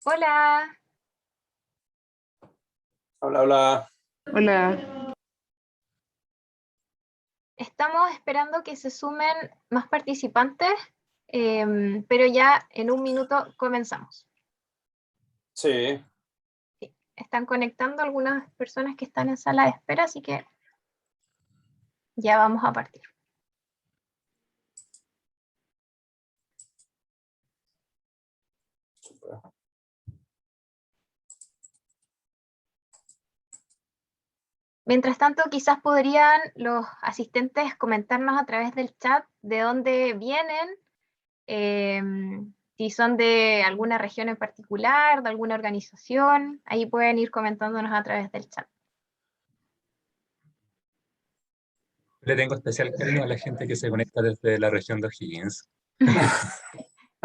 Hola, Hola, hola. Hola, estamos esperando que se sumen más participantes, pero ya en un minuto comenzamos. Sí, Sí, están conectando algunas personas que están en sala de espera, así que ya vamos a partir. súper. Mientras tanto, quizás podrían los asistentes comentarnos a través del chat de dónde vienen, si son de alguna región en particular, de alguna organización, ahí pueden ir comentándonos a través del chat. Le tengo especial cariño a la gente que se conecta desde la región de O'Higgins.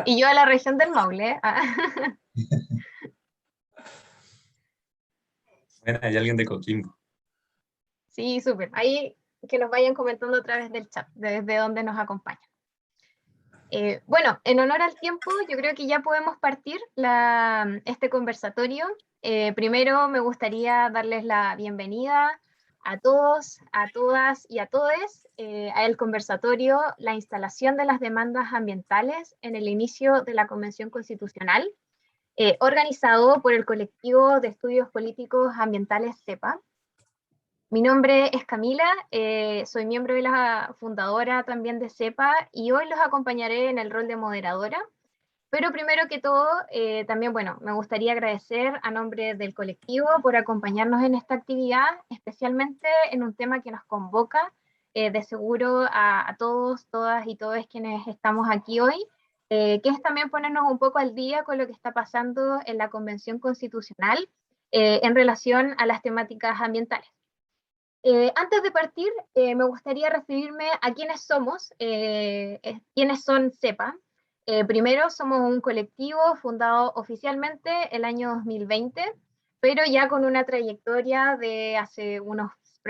Y yo a la región del Maule. Bueno, hay alguien de Coquimbo. Sí, súper. Ahí que nos vayan comentando a través del chat, desde donde nos acompañan. Bueno, en honor al tiempo, yo creo que ya podemos partir este conversatorio. Primero me gustaría darles la bienvenida a todos, a todas y a todes al conversatorio La instalación de las demandas ambientales en el inicio de la Convención Constitucional, organizado por el colectivo de estudios políticos ambientales CEPA. Mi nombre es Camila, soy miembro de la fundadora también de CEPA y hoy los acompañaré en el rol de moderadora. Pero primero que todo, también, bueno, me gustaría agradecer a nombre del colectivo por acompañarnos en esta actividad, especialmente en un tema que nos convoca, de seguro a todos, todas y todos quienes estamos aquí hoy, que es también ponernos un poco al día con lo que está pasando en la Convención Constitucional en relación a las temáticas ambientales. Antes de partir, me gustaría referirme a quiénes somos, quiénes son CEPA. Primero, somos un colectivo fundado oficialmente el año 2020, pero ya con una trayectoria de hace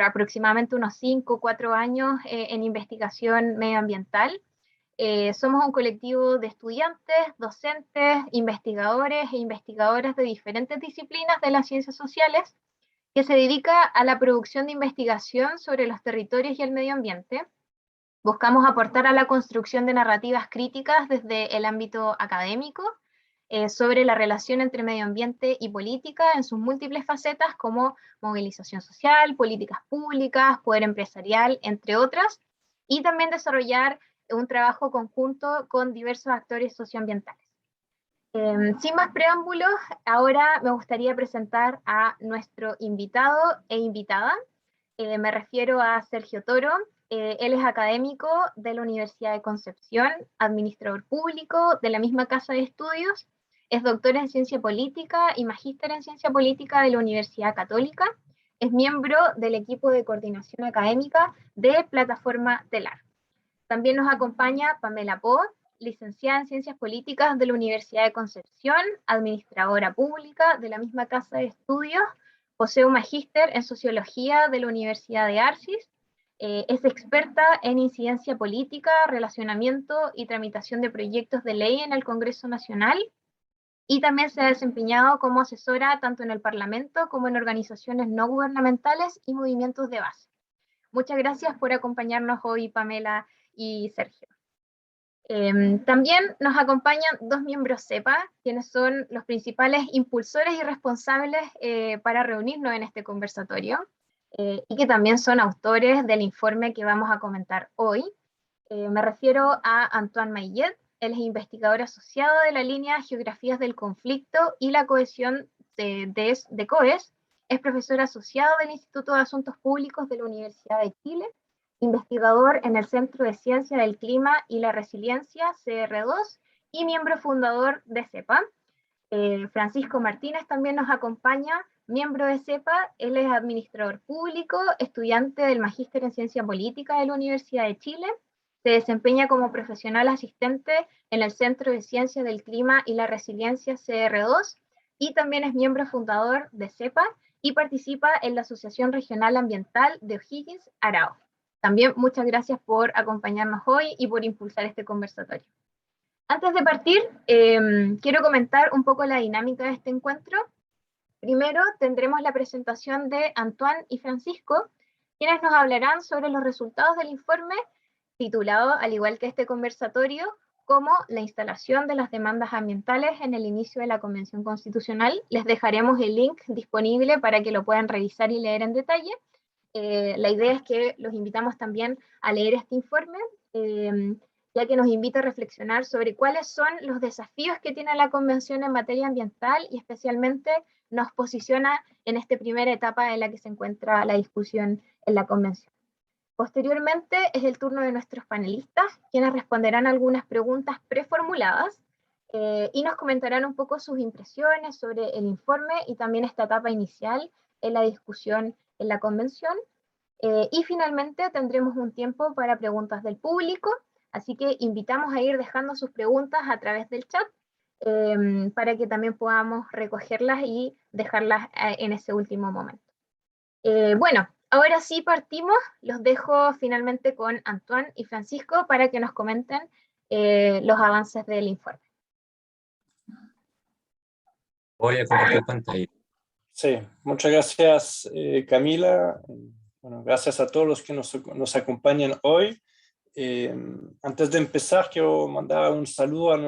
aproximadamente unos 5 o 4 años en investigación medioambiental. Somos un colectivo de estudiantes, docentes, investigadores e investigadoras de diferentes disciplinas de las ciencias sociales que se dedica a la producción de investigación sobre los territorios y el medio ambiente. Buscamos aportar a la construcción de narrativas críticas desde el ámbito académico sobre la relación entre medio ambiente y política en sus múltiples facetas como movilización social, políticas públicas, poder empresarial, entre otras, y también desarrollar un trabajo conjunto con diversos actores socioambientales. Sin más preámbulos, ahora me gustaría presentar a nuestro invitado e invitada. Me refiero a Sergio Toro. Él es académico de la Universidad de Concepción, administrador público de la misma casa de estudios, es doctor en ciencia política y magíster en ciencia política de la Universidad Católica, es miembro del equipo de coordinación académica de Plataforma Telar. También nos acompaña Pamela Po, licenciada en Ciencias Políticas de la Universidad de Concepción, administradora pública de la misma casa de estudios, posee un magíster en Sociología de la Universidad de Arcis, es experta en incidencia política, relacionamiento y tramitación de proyectos de ley en el Congreso Nacional, y también se ha desempeñado como asesora tanto en el Parlamento como en organizaciones no gubernamentales y movimientos de base. Muchas gracias por acompañarnos hoy, Pamela y Sergio. También nos acompañan dos miembros CEPA, quienes son los principales impulsores y responsables para reunirnos en este conversatorio, y que también son autores del informe que vamos a comentar hoy. Me refiero a Antoine Maillet, él es investigador asociado de la línea Geografías del Conflicto y la Cohesión de COES, es profesor asociado del Instituto de Asuntos Públicos de la Universidad de Chile, investigador en el Centro de Ciencia del Clima y la Resiliencia, CR2, y miembro fundador de CEPA. Francisco Martínez también nos acompaña, miembro de CEPA, él es administrador público, estudiante del Magíster en Ciencia Política de la Universidad de Chile, se desempeña como profesional asistente en el Centro de Ciencia del Clima y la Resiliencia CR2 y también es miembro fundador de CEPA y participa en la Asociación Regional Ambiental de O'Higgins, Arao. También muchas gracias por acompañarnos hoy y por impulsar este conversatorio. Antes de partir, quiero comentar un poco la dinámica de este encuentro. Primero tendremos la presentación de Antoine y Francisco, quienes nos hablarán sobre los resultados del informe, titulado, al igual que este conversatorio, como la instalación de las demandas ambientales en el inicio de la Convención Constitucional. Les dejaremos el link disponible para que lo puedan revisar y leer en detalle. La idea es que los invitamos también a leer este informe, ya que nos invita a reflexionar sobre cuáles son los desafíos que tiene la Convención en materia ambiental y especialmente nos posiciona en esta primera etapa en la que se encuentra la discusión en la Convención. Posteriormente es el turno de nuestros panelistas, quienes responderán algunas preguntas preformuladas y nos comentarán un poco sus impresiones sobre el informe y también esta etapa inicial en la discusión en la Convención. Y finalmente tendremos un tiempo para preguntas del público, así que invitamos a ir dejando sus preguntas a través del chat para que también podamos recogerlas y dejarlas en ese último momento. Bueno, ahora sí partimos, los dejo finalmente con Antoine y Francisco para que nos comenten los avances del informe. Voy a compartir pantalla. Sí, muchas gracias Camila. Bueno, gracias a todos los que nos acompañan hoy. Antes de empezar, quiero mandar un saludo a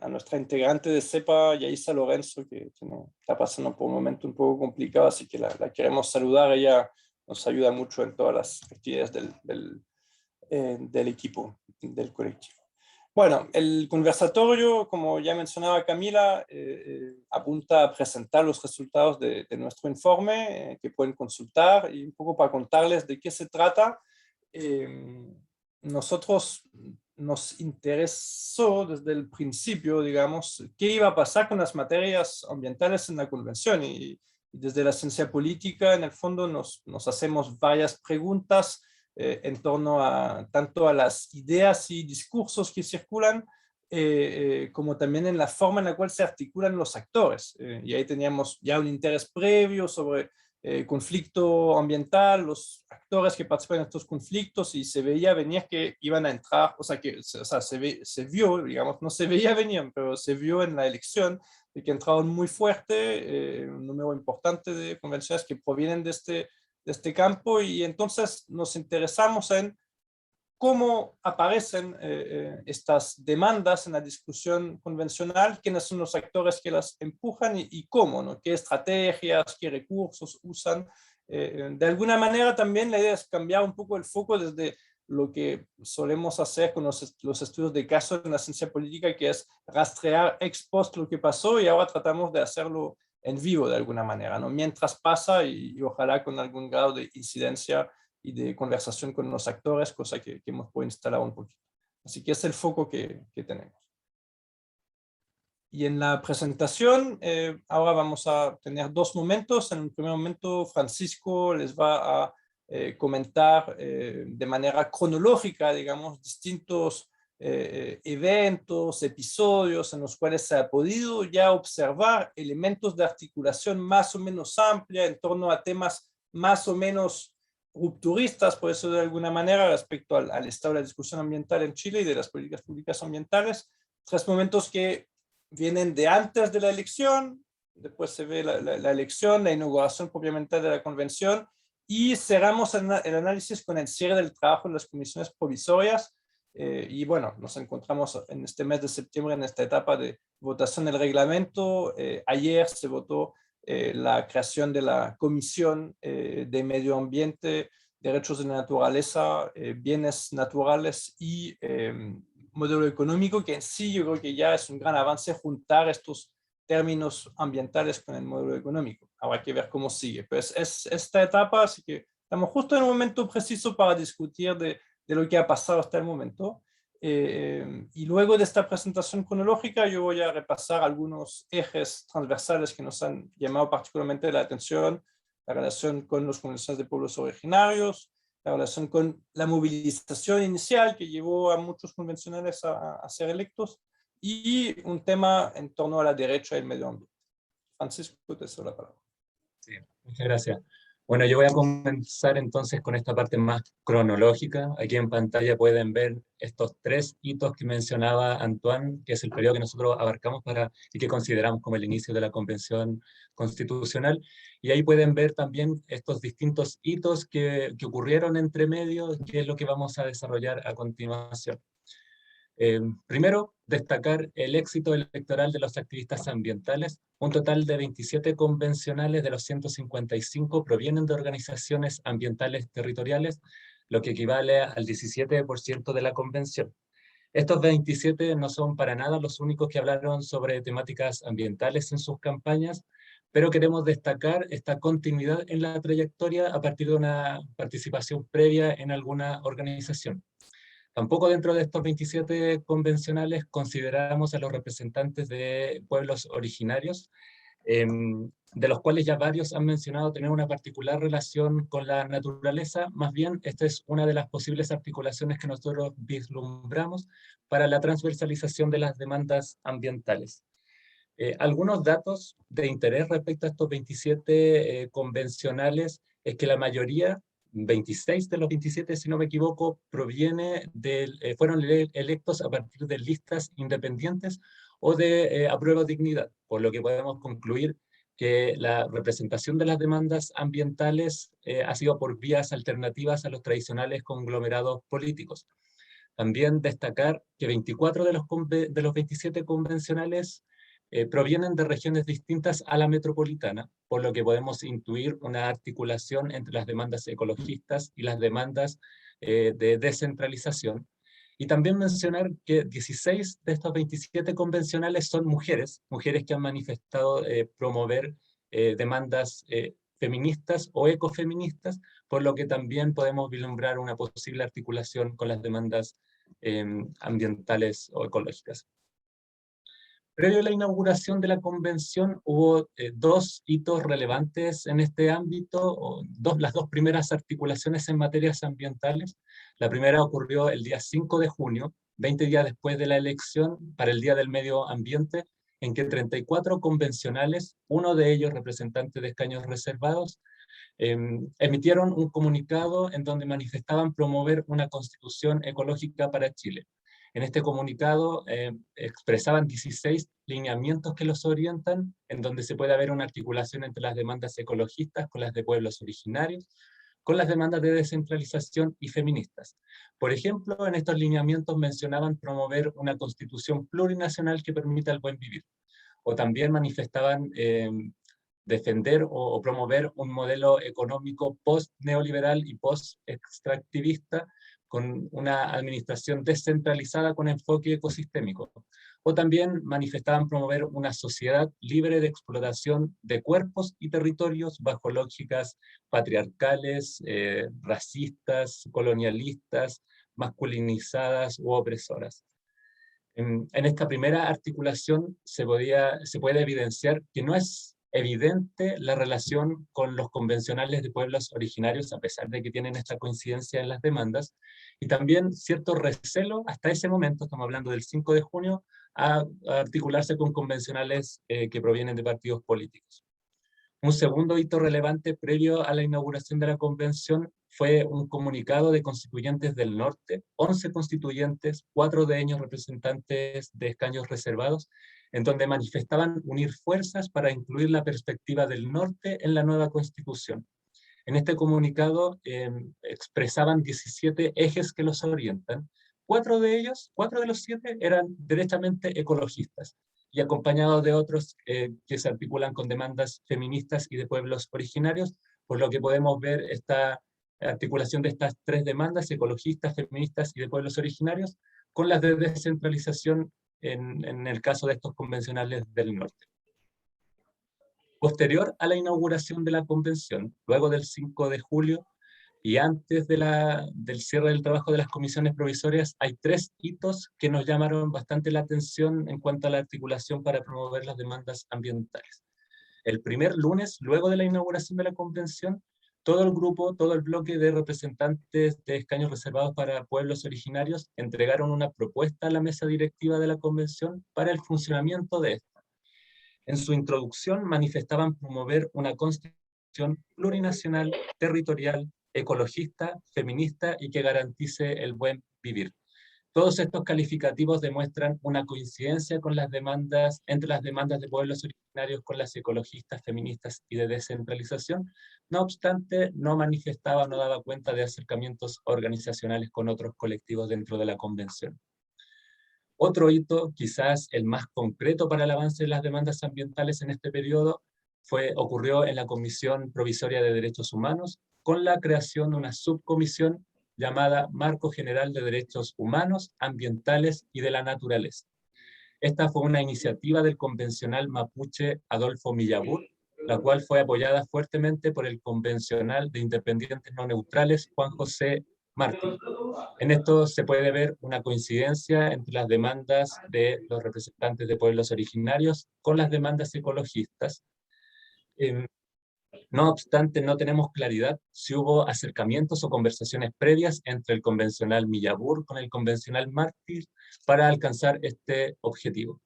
nuestra integrante de CEPA, Yaisa Lorenzo, que está pasando por un momento un poco complicado, así que la queremos saludar. Ella nos ayuda mucho en todas las actividades del equipo, del colectivo. Bueno, el conversatorio, como ya mencionaba Camila, apunta a presentar los resultados de nuestro informe, que pueden consultar, y un poco para contarles de qué se trata. Nosotros nos interesó desde el principio, digamos, qué iba a pasar con las materias ambientales en la Convención, y desde la ciencia política, en el fondo, nos hacemos varias preguntas en torno a tanto a las ideas y discursos que circulan, como también en la forma en la cual se articulan los actores. Y ahí teníamos ya un interés previo sobre conflicto ambiental, los actores que participan en estos conflictos, y se veía venir que iban a entrar, o sea, se vio, digamos, no se veía venir, pero se vio en la elección, de que entraron muy fuerte, un número importante de convenciones que provienen de este campo, y entonces nos interesamos en cómo aparecen estas demandas en la discusión convencional, quiénes son los actores que las empujan y cómo, ¿no? Qué estrategias, qué recursos usan. De alguna manera también la idea es cambiar un poco el foco desde lo que solemos hacer con los estudios de caso en la ciencia política, que es rastrear ex post lo que pasó, y ahora tratamos de hacerlo en vivo de alguna manera, ¿no? Mientras pasa, y ojalá con algún grado de incidencia y de conversación con los actores, cosa que hemos podido instalar un poquito. Así que es el foco que tenemos. Y en la presentación, ahora vamos a tener dos momentos. En un primer momento, Francisco les va a comentar de manera cronológica, digamos, distintos eventos, episodios en los cuales se ha podido ya observar elementos de articulación más o menos amplia en torno a temas más o menos rupturistas, por eso de alguna manera, respecto al estado de la discusión ambiental en Chile y de las políticas públicas ambientales. Tres momentos que vienen de antes de la elección, después se ve la elección, la inauguración propiamente de la convención, y cerramos el análisis con el cierre del trabajo en las comisiones provisorias. Y bueno, nos encontramos en este mes de septiembre en esta etapa de votación del reglamento. Ayer se votó la creación de la Comisión de Medio Ambiente, Derechos de la Naturaleza, Bienes Naturales y Modelo Económico, que en sí yo creo que ya es un gran avance juntar estos términos ambientales con el modelo económico. Ahora hay que ver cómo sigue. Pues es esta etapa, así que estamos justo en un momento preciso para discutir de lo que ha pasado hasta el momento. Y luego de esta presentación cronológica yo voy a repasar algunos ejes transversales que nos han llamado particularmente la atención: la relación con las comunidades de pueblos originarios, la relación con la movilización inicial que llevó a muchos convencionales a ser electos, y un tema en torno a la derecha y el medio ambiente. Francisco, te cedo la palabra. Sí, muchas gracias. Bueno, yo voy a comenzar entonces con esta parte más cronológica. Aquí en pantalla pueden ver estos 3 hitos que mencionaba Antoine, que es el periodo que nosotros abarcamos y que consideramos como el inicio de la Convención Constitucional. Y ahí pueden ver también estos distintos hitos que ocurrieron entre medio, que es lo que vamos a desarrollar a continuación. Primero, destacar el éxito electoral de los activistas ambientales. Un total de 27 convencionales de los 155 provienen de organizaciones ambientales territoriales, lo que equivale al 17% de la convención. Estos 27 no son para nada los únicos que hablaron sobre temáticas ambientales en sus campañas, pero queremos destacar esta continuidad en la trayectoria a partir de una participación previa en alguna organización. Tampoco dentro de estos 27 convencionales consideramos a los representantes de pueblos originarios, de los cuales ya varios han mencionado tener una particular relación con la naturaleza. Más bien, esta es una de las posibles articulaciones que nosotros vislumbramos para la transversalización de las demandas ambientales. Algunos datos de interés respecto a estos 27 convencionales es que la mayoría, 26 de los 27, si no me equivoco, fueron electos a partir de listas independientes o de aprueba dignidad, por lo que podemos concluir que la representación de las demandas ambientales ha sido por vías alternativas a los tradicionales conglomerados políticos. También destacar que 24 de los 27 convencionales provienen de regiones distintas a la metropolitana, por lo que podemos intuir una articulación entre las demandas ecologistas y las demandas de descentralización. Y también mencionar que 16 de estos 27 convencionales son mujeres que han manifestado promover demandas feministas o ecofeministas, por lo que también podemos vislumbrar una posible articulación con las demandas ambientales o ecológicas. Previo a la inauguración de la convención hubo 2 hitos relevantes en este ámbito, las 2 primeras articulaciones en materias ambientales. La primera ocurrió el día 5 de junio, 20 días después de la elección, para el Día del Medio Ambiente, en que 34 convencionales, uno de ellos representante de escaños reservados, emitieron un comunicado en donde manifestaban promover una constitución ecológica para Chile. En este comunicado expresaban 16 lineamientos que los orientan, en donde se puede ver una articulación entre las demandas ecologistas con las de pueblos originarios, con las demandas de descentralización y feministas. Por ejemplo, en estos lineamientos mencionaban promover una constitución plurinacional que permita el buen vivir, o también manifestaban defender o promover un modelo económico post-neoliberal y post-extractivista con una administración descentralizada con enfoque ecosistémico. O también manifestaban promover una sociedad libre de explotación de cuerpos y territorios bajo lógicas patriarcales, racistas, colonialistas, masculinizadas u opresoras. En esta primera articulación se puede evidenciar que no es evidente la relación con los convencionales de pueblos originarios, a pesar de que tienen esta coincidencia en las demandas, y también cierto recelo hasta ese momento, estamos hablando del 5 de junio, a articularse con convencionales que provienen de partidos políticos. Un segundo hito relevante previo a la inauguración de la convención fue un comunicado de constituyentes del norte, 11 constituyentes, 4 de ellos representantes de escaños reservados, en donde manifestaban unir fuerzas para incluir la perspectiva del norte en la nueva constitución. En este comunicado expresaban 17 ejes que los orientan. 4 de los 7 eran derechamente ecologistas, y acompañados de otros que se articulan con demandas feministas y de pueblos originarios, por lo que podemos ver esta articulación de estas 3 demandas, ecologistas, feministas y de pueblos originarios, con las de descentralización en el caso de estos convencionales del norte. Posterior a la inauguración de la convención, luego del 5 de julio, y antes del cierre del trabajo de las comisiones provisorias, hay 3 hitos que nos llamaron bastante la atención en cuanto a la articulación para promover las demandas ambientales. El primer lunes, luego de la inauguración de la convención, todo el bloque de representantes de escaños reservados para pueblos originarios entregaron una propuesta a la mesa directiva de la convención para el funcionamiento de esta. En su introducción manifestaban promover una constitución plurinacional, territorial, ecologista, feminista y que garantice el buen vivir. Todos estos calificativos demuestran una coincidencia con las demandas, entre las demandas de pueblos originarios con las ecologistas, feministas y de descentralización. No obstante, no manifestaba, no daba cuenta de acercamientos organizacionales con otros colectivos dentro de la convención. Otro hito, quizás el más concreto para el avance de las demandas ambientales en este periodo, ocurrió en la Comisión Provisoria de Derechos Humanos, con la creación de una subcomisión llamada Marco General de Derechos Humanos, Ambientales y de la Naturaleza. Esta fue una iniciativa del convencional mapuche Adolfo Millabur, la cual fue apoyada fuertemente por el convencional de Independientes No Neutrales Juan José Martí. En esto se puede ver una coincidencia entre las demandas de los representantes de pueblos originarios con las demandas ecologistas. No obstante, no tenemos claridad si hubo acercamientos o conversaciones previas entre el convencional Millabur con el convencional Martí para alcanzar este objetivo.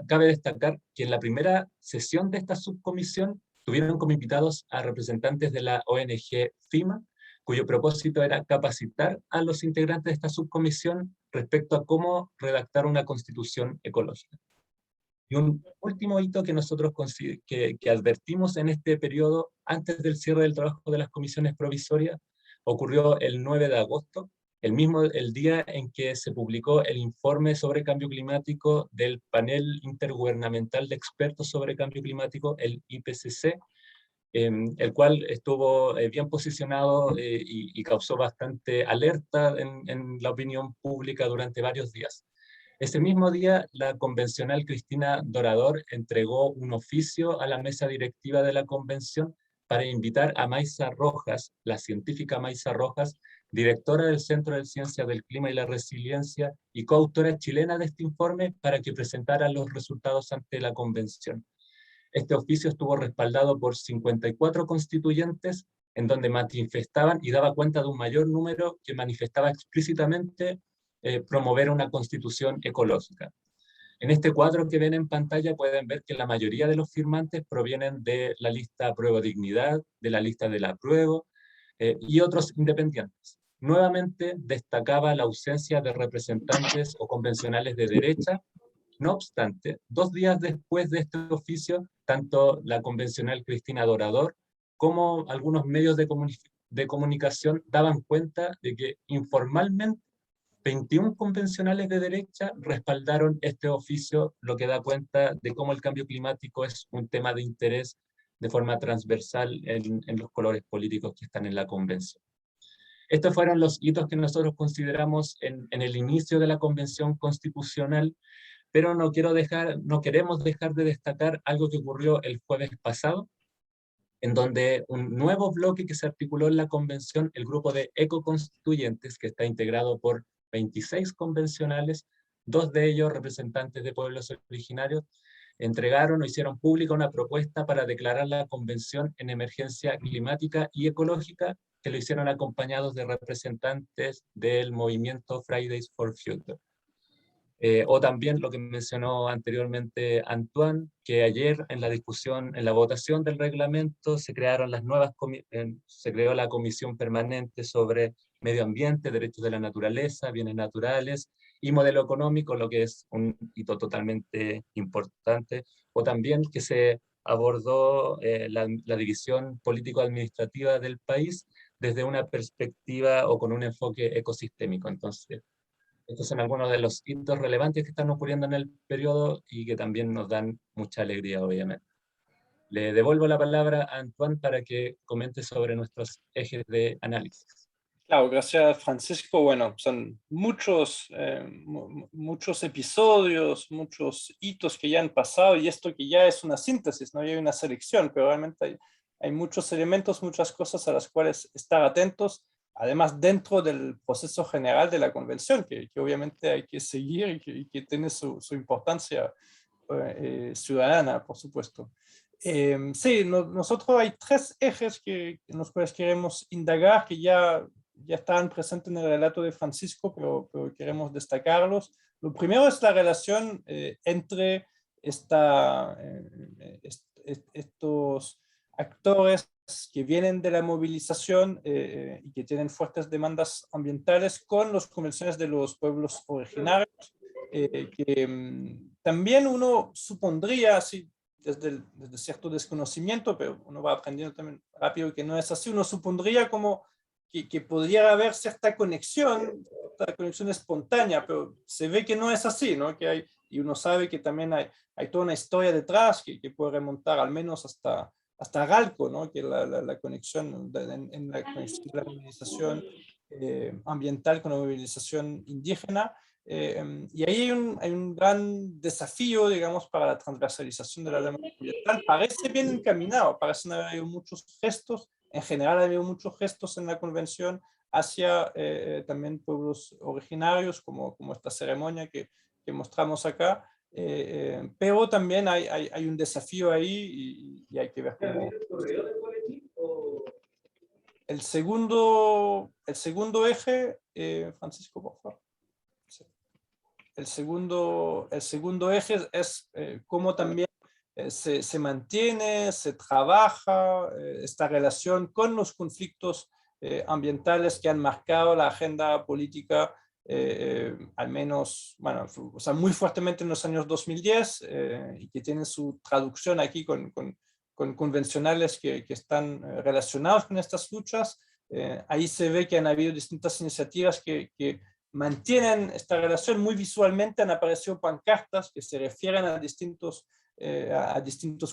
Cabe destacar que en la primera sesión de esta subcomisión tuvieron como invitados a representantes de la ONG FIMA, cuyo propósito era capacitar a los integrantes de esta subcomisión respecto a cómo redactar una constitución ecológica. Y un último hito que nosotros que advertimos en este periodo, antes del cierre del trabajo de las comisiones provisorias, ocurrió el 9 de agosto, el día en que se publicó el informe sobre cambio climático del panel intergubernamental de expertos sobre cambio climático, el IPCC, el cual estuvo bien posicionado y causó bastante alerta en la opinión pública durante varios días. Ese mismo día, la convencional Cristina Dorador entregó un oficio a la mesa directiva de la convención para invitar a Maysa Rojas, la científica Maysa Rojas, directora del Centro de Ciencia del Clima y la Resiliencia y coautora chilena de este informe, para que presentara los resultados ante la convención. Este oficio estuvo respaldado por 54 constituyentes, en donde manifestaban y daba cuenta de un mayor número que manifestaba explícitamente promover una constitución ecológica. En este cuadro que ven en pantalla pueden ver que la mayoría de los firmantes provienen de la lista Apruebo Dignidad, de la lista del Apruebo y otros independientes. Nuevamente destacaba la ausencia de representantes o convencionales de derecha. No obstante, 2 días después de este oficio, tanto la convencional Cristina Dorador como algunos medios de comunicación daban cuenta de que informalmente 21 convencionales de derecha respaldaron este oficio, lo que da cuenta de cómo el cambio climático es un tema de interés de forma transversal en los colores políticos que están en la convención. Estos fueron los hitos que nosotros consideramos en el inicio de la convención constitucional, pero no queremos dejar de destacar algo que ocurrió el jueves pasado, en donde un nuevo bloque que se articuló en la convención, el grupo de ecoconstituyentes, que está integrado por 26 convencionales, 2 de ellos representantes de pueblos originarios, entregaron o hicieron pública una propuesta para declarar la convención en emergencia climática y ecológica, que lo hicieron acompañados de representantes del movimiento Fridays for Future. O también lo que mencionó anteriormente Antoine, que ayer en la discusión, en la votación del reglamento, se creó la Comisión Permanente sobre Medio Ambiente, Derechos de la Naturaleza, Bienes Naturales y Modelo Económico, lo que es un hito totalmente importante. O también que se abordó la división político-administrativa del país desde una perspectiva o con un enfoque ecosistémico. Entonces, estos son algunos de los hitos relevantes que están ocurriendo en el periodo y que también nos dan mucha alegría, obviamente. Le devuelvo la palabra a Antoine para que comente sobre nuestros ejes de análisis. Claro, gracias Francisco. Bueno, son muchos episodios, muchos hitos que ya han pasado y esto que ya es una síntesis, no hay una selección, pero realmente hay muchos elementos, muchas cosas a las cuales estar atentos. Además, dentro del proceso general de la convención, que obviamente hay que seguir y que tiene su importancia ciudadana, por supuesto. Sí, nosotros hay 3 ejes en los cuales queremos indagar, que ya estaban presentes en el relato de Francisco, pero queremos destacarlos. Lo primero es la relación entre estos actores que vienen de la movilización y que tienen fuertes demandas ambientales con las convenciones de los pueblos originarios, que también uno supondría, así desde cierto desconocimiento, pero uno va aprendiendo también rápido que no es así, uno supondría como que podría haber cierta conexión espontánea, pero se ve que no es así, ¿no? Que hay, y uno sabe que también hay toda una historia detrás que puede remontar al menos hasta Galco, ¿no? Que la conexión en la conexión de la movilización ambiental con la movilización indígena. Y ahí hay un gran desafío, digamos, para la transversalización de la demanda ambiental. Parece bien encaminado, parecen haber habido muchos gestos, en general ha habido muchos gestos en la convención hacia también pueblos originarios, como esta ceremonia que mostramos acá, pero también hay un desafío ahí y hay que ver cómo. El segundo eje, Francisco, por favor. Sí. El segundo eje es cómo también se mantiene, se trabaja esta relación con los conflictos ambientales que han marcado la agenda política, al menos, bueno, o sea, muy fuertemente en los años 2010 y que tienen su traducción aquí con convencionales que están relacionados con estas luchas. Ahí se ve que han habido distintas iniciativas que mantienen esta relación muy visualmente. Han aparecido pancartas que se refieren a distintos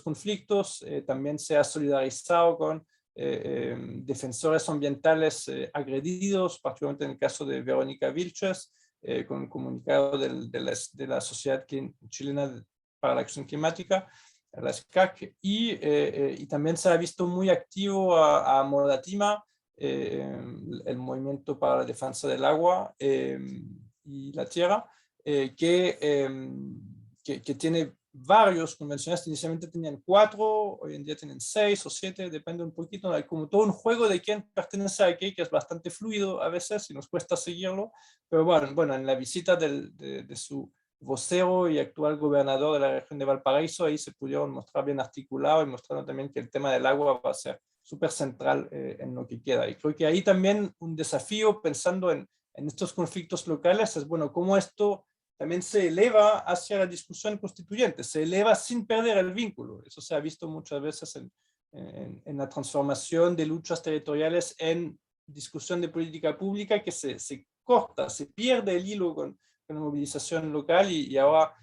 conflictos. También se ha solidarizado con defensores ambientales agredidos, particularmente en el caso de Verónica Vilches, con el comunicado de la Sociedad Chilena para la Acción Climática, la SCAC, y también se ha visto muy activo a Modatima, el movimiento para la defensa del agua y la tierra, que tiene varios convencionales. Inicialmente tenían 4, hoy en día tienen 6 o 7, depende un poquito. Hay como todo un juego de quién pertenece a qué, que es bastante fluido a veces y nos cuesta seguirlo, pero bueno, en la visita de su vocero y actual gobernador de la región de Valparaíso, ahí se pudieron mostrar bien articulado y mostrando también que el tema del agua va a ser súper central en lo que queda. Y creo que ahí también un desafío pensando en estos conflictos locales es, bueno, cómo esto también se eleva hacia la discusión constituyente, se eleva sin perder el vínculo. Eso se ha visto muchas veces en la transformación de luchas territoriales en discusión de política pública, que se corta, se pierde el hilo con la movilización local y ahora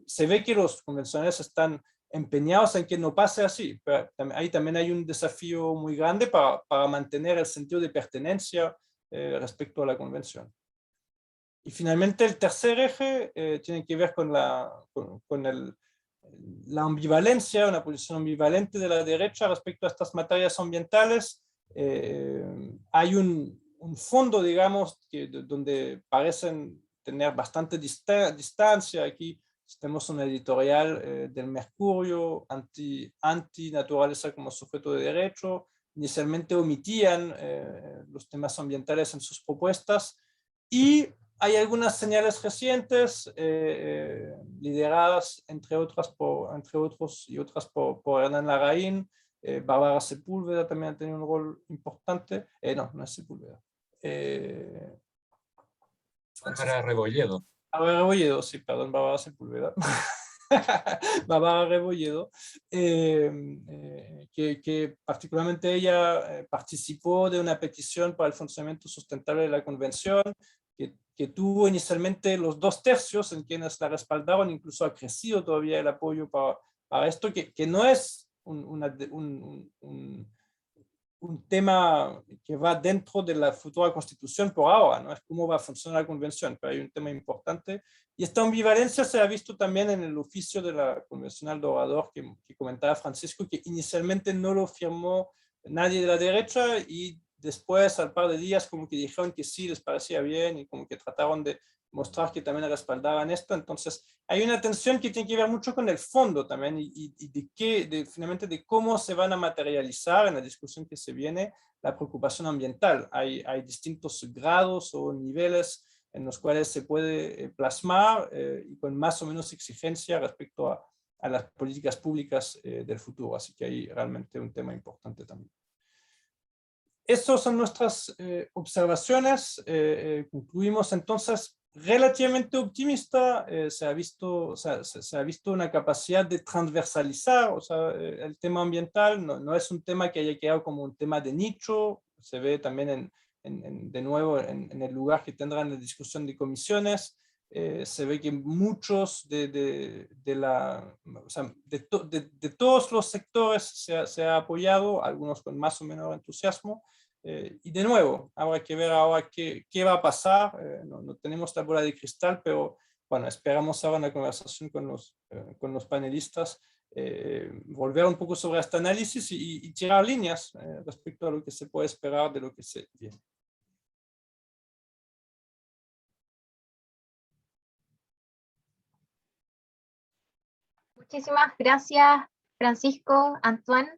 se ve que los convencionales están empeñados en que no pase así. Pero ahí también hay un desafío muy grande para mantener el sentido de pertenencia respecto a la convención. Y finalmente el tercer eje tiene que ver con la ambivalencia, una posición ambivalente de la derecha respecto a estas materias ambientales. Hay un fondo, digamos, donde parecen tener bastante distancia. Aquí tenemos una editorial del Mercurio, anti-naturaleza como sujeto de derecho. Inicialmente omitían los temas ambientales en sus propuestas, y hay algunas señales recientes lideradas entre otros y otras por Hernán Larraín. Bárbara Sepúlveda también ha tenido un rol importante. No es Sepúlveda. Bárbara Rebolledo. Bárbara Rebolledo, sí, perdón, Bárbara Sepúlveda. Bárbara Rebolledo, que particularmente ella participó de una petición para el funcionamiento sustentable de la convención, que tuvo inicialmente los 2/3 en quienes la respaldaron. Incluso ha crecido todavía el apoyo para esto, que no es un tema que va dentro de la futura constitución por ahora, no es cómo va a funcionar la convención, pero hay un tema importante. Y esta ambivalencia se ha visto también en el oficio de la convencional de orador que comentaba Francisco, que inicialmente no lo firmó nadie de la derecha y después, al par de días, como que dijeron que sí les parecía bien y como que trataron de mostrar que también respaldaban esto. Entonces hay una tensión que tiene que ver mucho con el fondo también y finalmente de cómo se van a materializar en la discusión que se viene la preocupación ambiental. Hay distintos grados o niveles en los cuales se puede plasmar y con más o menos exigencia respecto a las políticas públicas del futuro. Así que hay realmente un tema importante también. Estas son nuestras observaciones. Concluimos entonces relativamente optimista. Se ha visto una capacidad de transversalizar, o sea, el tema ambiental no es un tema que haya quedado como un tema de nicho. Se ve también de nuevo en el lugar que tendrán la discusión de comisiones. Se ve que muchos de todos los sectores se ha apoyado, algunos con más o menos entusiasmo. Y de nuevo, habrá que ver ahora qué va a pasar. No tenemos la bola de cristal, pero bueno, esperamos ahora en la conversación con los panelistas volver un poco sobre este análisis y tirar líneas respecto a lo que se puede esperar de lo que se viene. Muchísimas gracias, Francisco, Antoine,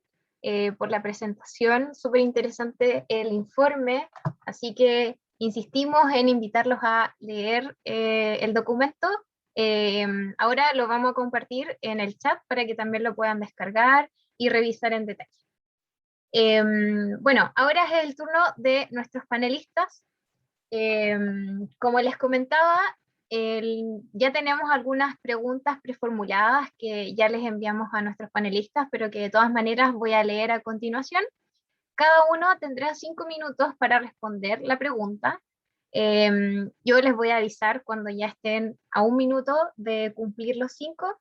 por la presentación. Súper interesante el informe, así que insistimos en invitarlos a leer el documento. Ahora lo vamos a compartir en el chat para que también lo puedan descargar y revisar en detalle. Bueno, ahora es el turno de nuestros panelistas. Como les comentaba, ya tenemos algunas preguntas preformuladas que ya les enviamos a nuestros panelistas, pero que de todas maneras voy a leer a continuación. Cada uno tendrá 5 minutos para responder la pregunta. Yo les voy a avisar cuando ya estén a 1 minuto de cumplir los 5,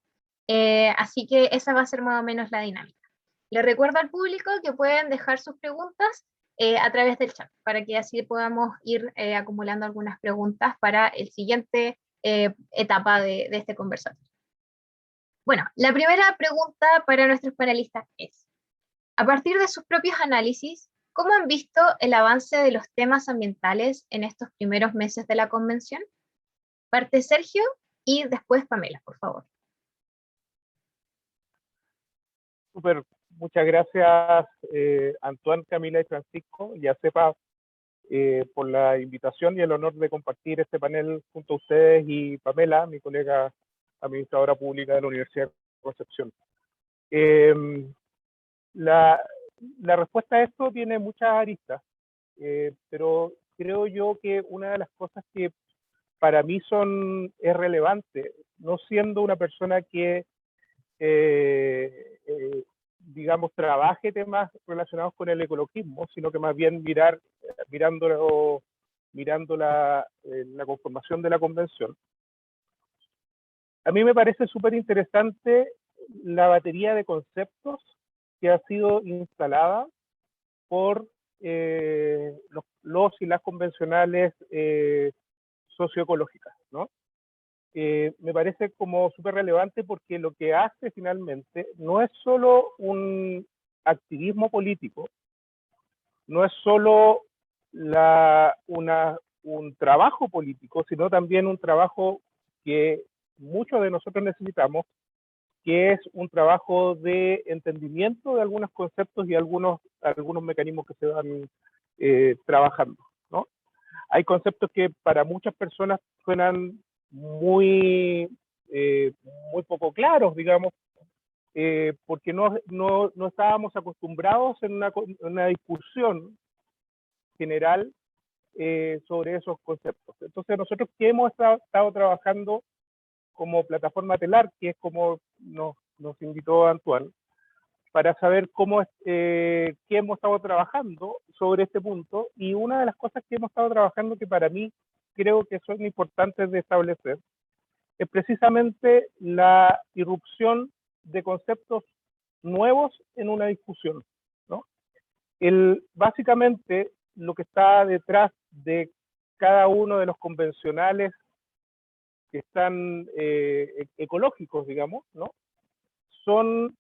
así que esa va a ser más o menos la dinámica. Les recuerdo al público que pueden dejar sus preguntas a través del chat, para que así podamos ir acumulando algunas preguntas para el siguiente etapa de este conversatorio. Bueno, la primera pregunta para nuestros panelistas es, a partir de sus propios análisis, ¿cómo han visto el avance de los temas ambientales en estos primeros meses de la convención? Parte Sergio y después Pamela, por favor. Súper, muchas gracias Antoine, Camila y Francisco, y a CEPA por la invitación y el honor de compartir este panel junto a ustedes y Pamela, mi colega administradora pública de la Universidad de Concepción. La respuesta a esto tiene muchas aristas, pero creo yo que una de las cosas que para mí es relevante, no siendo una persona que digamos, trabaje temas relacionados con el ecologismo, sino que más bien mirando la conformación de la convención. A mí me parece súper interesante la batería de conceptos que ha sido instalada por los y las convencionales socioecológicas, ¿no? Me parece como súper relevante porque lo que hace finalmente no es solo un activismo político, no es solo un trabajo político, sino también un trabajo que muchos de nosotros necesitamos, que es un trabajo de entendimiento de algunos conceptos y algunos mecanismos que se van trabajando, ¿no? Hay conceptos que para muchas personas suenan muy poco claros, digamos, porque no estábamos acostumbrados en una discusión general sobre esos conceptos. Entonces nosotros que hemos estado trabajando como plataforma telar, que es como nos invitó Antoine, para saber qué hemos estado trabajando sobre este punto, y una de las cosas que hemos estado trabajando que para mí creo que son importantes de establecer es precisamente la irrupción de conceptos nuevos en una discusión, ¿no? Básicamente lo que está detrás de cada uno de los convencionales que están ecológicos, digamos, ¿no? Son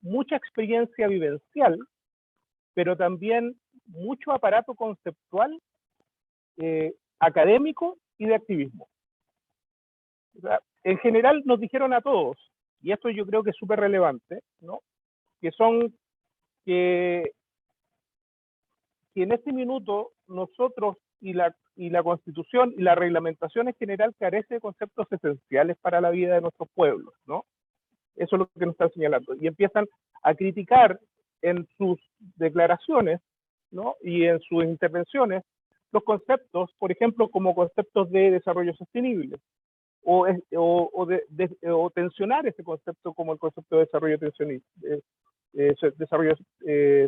mucha experiencia vivencial, pero también mucho aparato conceptual, académico y de activismo. O sea, en general nos dijeron a todos, y esto yo creo que es súper relevante, ¿no? Que en este minuto nosotros y la Constitución y la reglamentación en general carece de conceptos esenciales para la vida de nuestros pueblos, ¿no? Eso es lo que nos están señalando. Y empiezan a criticar en sus declaraciones, ¿no? Y en sus intervenciones los conceptos, por ejemplo, como conceptos de desarrollo sostenible, o tensionar ese concepto como el concepto de desarrollo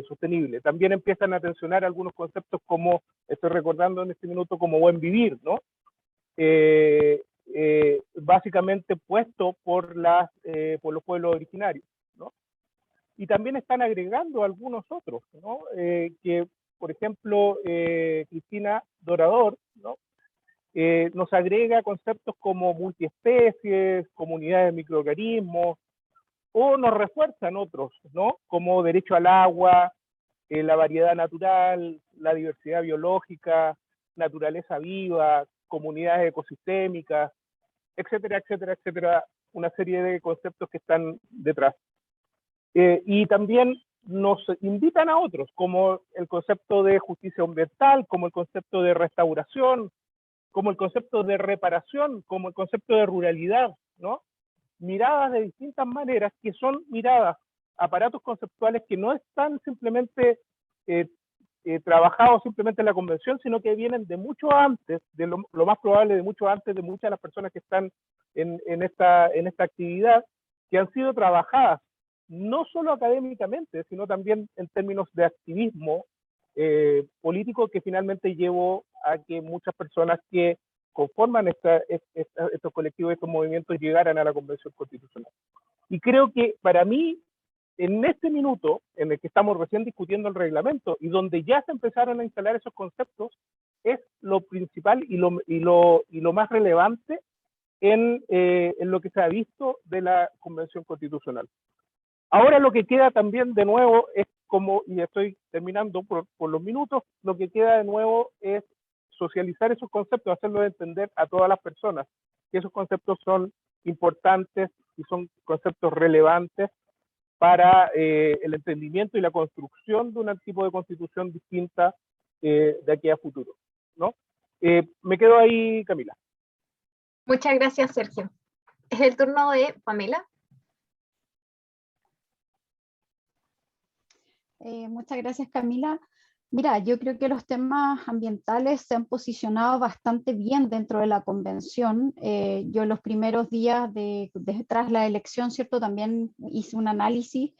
sostenible. También empiezan a tensionar algunos conceptos como, estoy recordando en este minuto, como buen vivir, ¿no? Básicamente puesto por los pueblos originarios, ¿no? Y también están agregando algunos otros, ¿no? Que, por ejemplo, Cristina Dorador, ¿no? Nos agrega conceptos como multiespecies, comunidades de microorganismos, o nos refuerzan otros, ¿no? Como derecho al agua, la variedad natural, la diversidad biológica, naturaleza viva, comunidades ecosistémicas, etcétera, etcétera, etcétera, una serie de conceptos que están detrás. Y también nos invitan a otros, como el concepto de justicia ambiental, como el concepto de restauración, como el concepto de reparación, como el concepto de ruralidad, ¿no? Miradas de distintas maneras que son miradas, aparatos conceptuales que no están simplemente trabajados simplemente en la convención, sino que vienen de mucho antes, de lo más probable de mucho antes de muchas de las personas que están en esta actividad, que han sido trabajadas no solo académicamente, sino también en términos de activismo político, que finalmente llevó a que muchas personas que conforman estos colectivos, estos movimientos, llegaran a la Convención Constitucional. Y creo que para mí, en este minuto en el que estamos recién discutiendo el reglamento y donde ya se empezaron a instalar esos conceptos, es lo principal y lo más relevante en lo que se ha visto de la Convención Constitucional. Ahora lo que queda también de nuevo es como, y estoy terminando por los minutos, lo que queda de nuevo es socializar esos conceptos, hacerlos entender a todas las personas, que esos conceptos son importantes y son conceptos relevantes para el entendimiento y la construcción de un tipo de constitución distinta de aquí a futuro, ¿no? Me quedo ahí, Camila. Muchas gracias, Sergio. Es el turno de Pamela. Muchas gracias, Camila. Mira, yo creo que los temas ambientales se han posicionado bastante bien dentro de la convención. Yo los primeros días tras la elección, ¿cierto? También hice un análisis.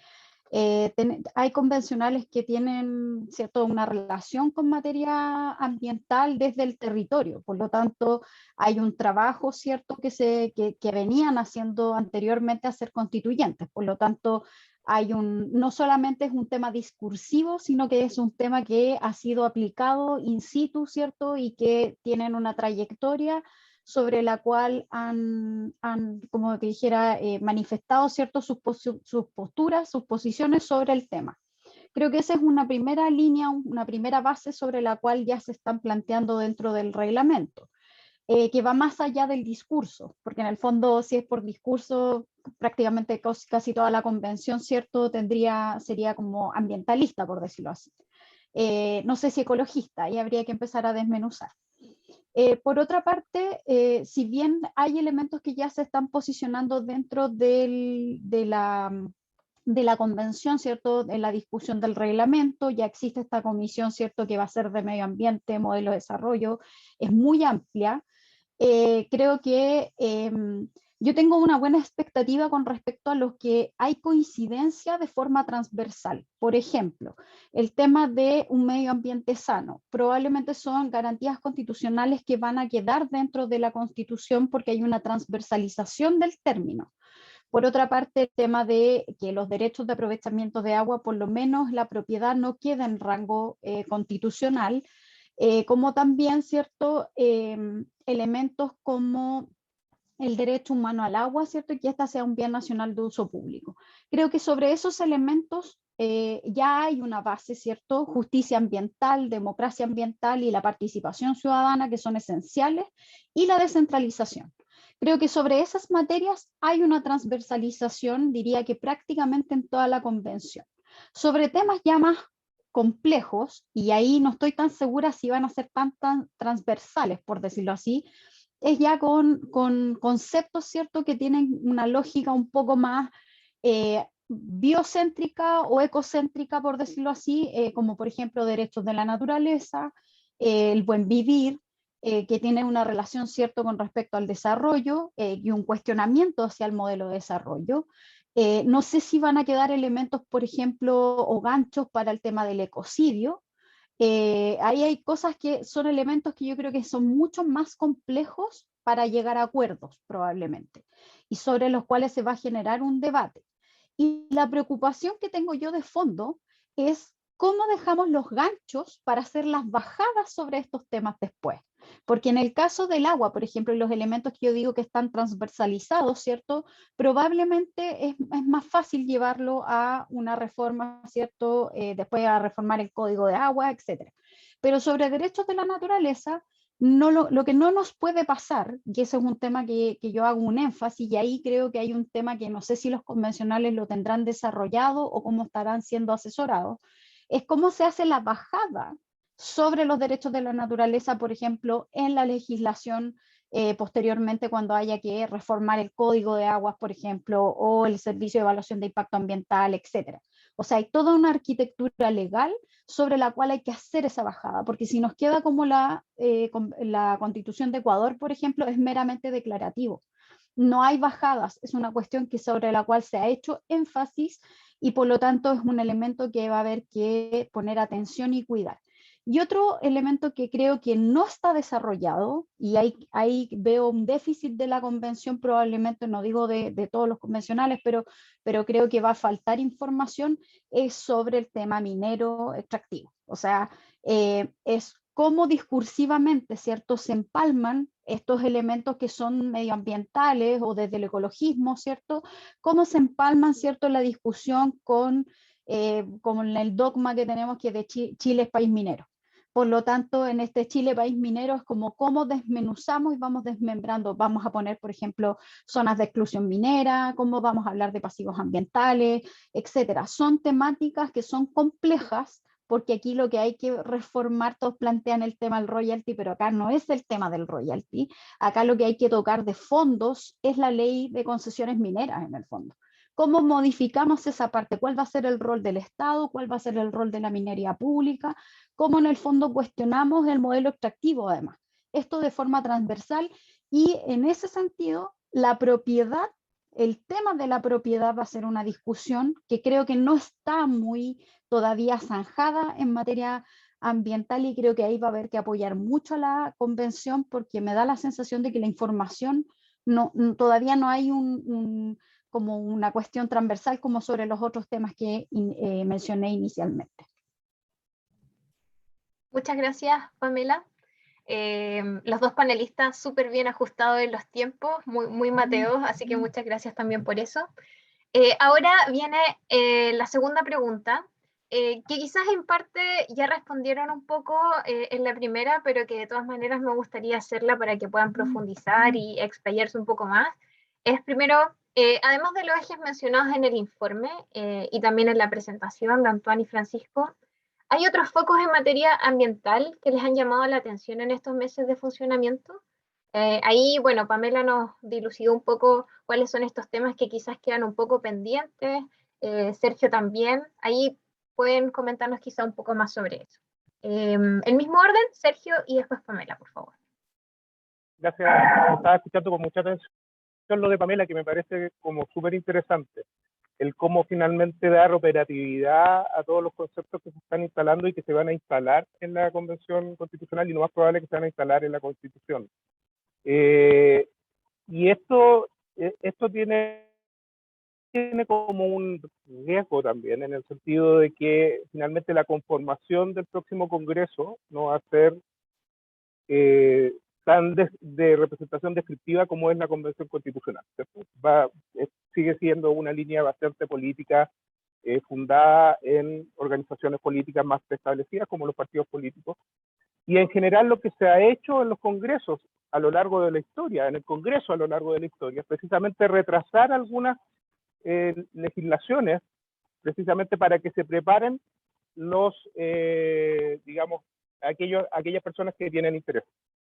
Hay convencionales que tienen, ¿cierto?, una relación con materia ambiental desde el territorio. Por lo tanto, hay un trabajo, ¿cierto?, que venían haciendo anteriormente a ser constituyentes. Por lo tanto, no solamente es un tema discursivo, sino que es un tema que ha sido aplicado in situ, ¿cierto? Y que tienen una trayectoria sobre la cual han como que dijera, manifestado, ¿cierto?, sus posturas, sus posiciones sobre el tema. Creo que esa es una primera línea, una primera base sobre la cual ya se están planteando dentro del reglamento. Que va más allá del discurso, porque en el fondo, si es por discurso, prácticamente casi toda la convención, ¿cierto?, sería como ambientalista, por decirlo así. No sé si ecologista, y habría que empezar a desmenuzar. Por otra parte, si bien hay elementos que ya se están posicionando dentro de la convención, ¿cierto?, en la discusión del reglamento, ya existe esta comisión, ¿cierto?, que va a ser de medio ambiente, modelo de desarrollo, es muy amplia. Creo que yo tengo una buena expectativa con respecto a los que hay coincidencia de forma transversal. Por ejemplo, el tema de un medio ambiente sano. Probablemente son garantías constitucionales que van a quedar dentro de la Constitución porque hay una transversalización del término. Por otra parte, el tema de que los derechos de aprovechamiento de agua, por lo menos la propiedad, no queda en rango constitucional, como también, ¿cierto?, elementos como el derecho humano al agua, ¿cierto?, y que ésta sea un bien nacional de uso público. Creo que sobre esos elementos ya hay una base, ¿cierto?, justicia ambiental, democracia ambiental y la participación ciudadana, que son esenciales, y la descentralización. Creo que sobre esas materias hay una transversalización, diría que prácticamente en toda la convención. Sobre temas ya más complejos, y ahí no estoy tan segura si van a ser tan transversales, por decirlo así, es ya con conceptos, ¿cierto?, que tienen una lógica un poco más biocéntrica o ecocéntrica, por decirlo así, como por ejemplo derechos de la naturaleza, el buen vivir, que tiene una relación, ¿cierto?, con respecto al desarrollo y un cuestionamiento hacia el modelo de desarrollo. No sé si van a quedar elementos, por ejemplo, o ganchos para el tema del ecocidio. Ahí hay cosas que son elementos que yo creo que son mucho más complejos para llegar a acuerdos, probablemente, y sobre los cuales se va a generar un debate. Y la preocupación que tengo yo de fondo es cómo dejamos los ganchos para hacer las bajadas sobre estos temas después. Porque en el caso del agua, por ejemplo, los elementos que yo digo que están transversalizados, ¿cierto? Probablemente es más fácil llevarlo a una reforma, ¿cierto? Después a reformar el código de agua, etc. Pero sobre derechos de la naturaleza, no lo que no nos puede pasar, y ese es un tema que yo hago un énfasis, y ahí creo que hay un tema que no sé si los convencionales lo tendrán desarrollado o cómo estarán siendo asesorados, es cómo se hace la bajada sobre los derechos de la naturaleza, por ejemplo, en la legislación posteriormente cuando haya que reformar el código de aguas, por ejemplo, o el servicio de evaluación de impacto ambiental, etc. O sea, hay toda una arquitectura legal sobre la cual hay que hacer esa bajada, porque si nos queda como la Constitución de Ecuador, por ejemplo, es meramente declarativo. No hay bajadas, es una cuestión que sobre la cual se ha hecho énfasis y por lo tanto es un elemento que va a haber que poner atención y cuidar. Y otro elemento que creo que no está desarrollado, y ahí veo un déficit de la convención probablemente, no digo de todos los convencionales, pero creo que va a faltar información, es sobre el tema minero extractivo. O sea, es cómo discursivamente, ¿cierto?, se empalman estos elementos que son medioambientales o desde el ecologismo, ¿cierto? Cómo se empalman, ¿cierto?, la discusión con el dogma que tenemos que de Chile es país minero. Por lo tanto, en este Chile país minero es como cómo desmenuzamos y vamos desmembrando. Vamos a poner, por ejemplo, zonas de exclusión minera, cómo vamos a hablar de pasivos ambientales, etcétera. Son temáticas que son complejas, porque aquí lo que hay que reformar, todos plantean el tema del royalty, pero acá no es el tema del royalty. Acá lo que hay que tocar de fondos es la ley de concesiones mineras, en el fondo. ¿Cómo modificamos esa parte? ¿Cuál va a ser el rol del Estado? ¿Cuál va a ser el rol de la minería pública? ¿Cómo en el fondo cuestionamos el modelo extractivo además? Esto de forma transversal y en ese sentido la propiedad, el tema de la propiedad va a ser una discusión que creo que no está muy todavía zanjada en materia ambiental y creo que ahí va a haber que apoyar mucho a la convención porque me da la sensación de que la información todavía no hay como una cuestión transversal como sobre los otros temas que mencioné inicialmente. Muchas gracias, Pamela. Los dos panelistas súper bien ajustados en los tiempos, muy mateos, así que muchas gracias también por eso. Ahora viene la segunda pregunta, que quizás en parte ya respondieron un poco en la primera, pero que de todas maneras me gustaría hacerla para que puedan profundizar y explayarse un poco más. Es primero, además de los ejes mencionados en el informe y también en la presentación de Antoine y Francisco, ¿hay otros focos en materia ambiental que les han llamado la atención en estos meses de funcionamiento? Ahí, bueno, Pamela nos dilucidó un poco cuáles son estos temas que quizás quedan un poco pendientes, Sergio también, ahí pueden comentarnos quizá un poco más sobre eso. El mismo orden, Sergio y después Pamela, por favor. Gracias, estaba escuchando con mucha atención lo de Pamela, que me parece como súper interesante, el cómo finalmente dar operatividad a todos los conceptos que se están instalando y que se van a instalar en la Convención Constitucional y lo más probable es que se van a instalar en la Constitución. Y esto tiene como un riesgo también, en el sentido de que finalmente la conformación del próximo Congreso no va a ser tan de representación descriptiva como es la Convención Constitucional. Sigue siendo una línea bastante política, fundada en organizaciones políticas más establecidas como los partidos políticos, y en general lo que se ha hecho en los congresos a lo largo de la historia, en el Congreso a lo largo de la historia, es precisamente retrasar algunas legislaciones, precisamente para que se preparen los, digamos, aquellas personas que tienen interés,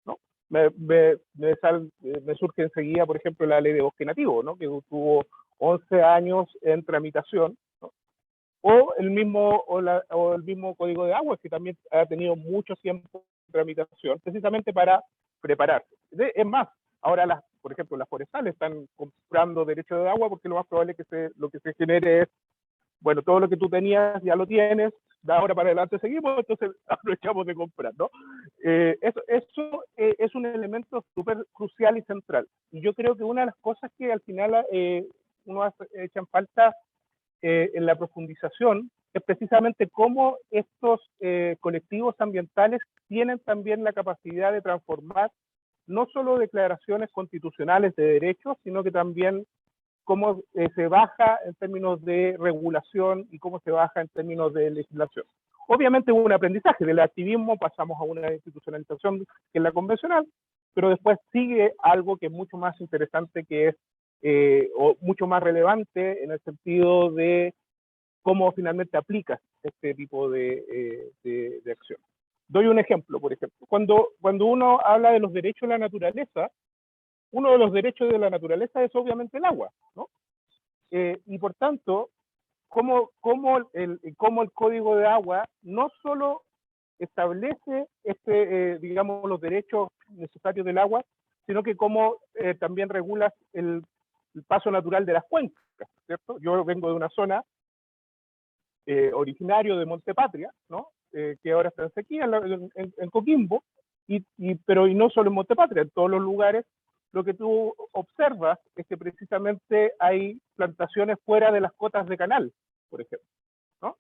¿no? Me surge enseguida, por ejemplo, la ley de bosque nativo, ¿no?, que tuvo 11 años en tramitación, ¿no? O el mismo Código de Agua, que también ha tenido mucho tiempo en tramitación, precisamente para prepararse. Es más, ahora por ejemplo, las forestales están comprando derechos de agua porque lo más probable es que lo que se genere es, bueno, todo lo que tú tenías ya lo tienes, de ahora para adelante seguimos, entonces aprovechamos de comprar, ¿no? Eso es un elemento súper crucial y central. Y yo creo que una de las cosas que al final uno echa en falta en la profundización es precisamente cómo estos colectivos ambientales tienen también la capacidad de transformar no solo declaraciones constitucionales de derechos, sino que también cómo se baja en términos de regulación y cómo se baja en términos de legislación. Obviamente hubo un aprendizaje, del activismo pasamos a una institucionalización que es la convencional, pero después sigue algo que es mucho más interesante, que es, o mucho más relevante en el sentido de cómo finalmente aplicas este tipo de acción. Doy un ejemplo, por ejemplo. Cuando uno habla de los derechos de la naturaleza, uno de los derechos de la naturaleza es obviamente el agua, ¿no? Y por tanto, cómo el Código de Agua no solo establece digamos, los derechos necesarios del agua, sino que cómo también regula el paso natural de las cuencas, ¿cierto? Yo vengo de una zona originario de Montepatria, ¿no? Que ahora está en sequía, en Coquimbo, pero no solo en Montepatria, en todos los lugares, lo que tú observas es que precisamente hay plantaciones fuera de las cotas de canal, por ejemplo, ¿no?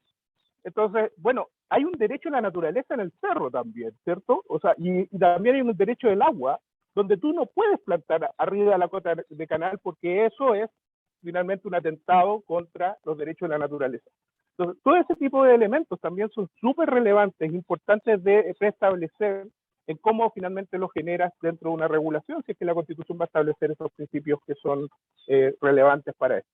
Entonces, bueno, hay un derecho a la naturaleza en el cerro también, ¿cierto? O sea, y también hay un derecho del agua, donde tú no puedes plantar arriba de la cota de canal, porque eso es finalmente un atentado contra los derechos de la naturaleza. Entonces, todo ese tipo de elementos también son súper relevantes, importantes de preestablecer en cómo finalmente lo generas dentro de una regulación, si es que la Constitución va a establecer esos principios que son relevantes para esto.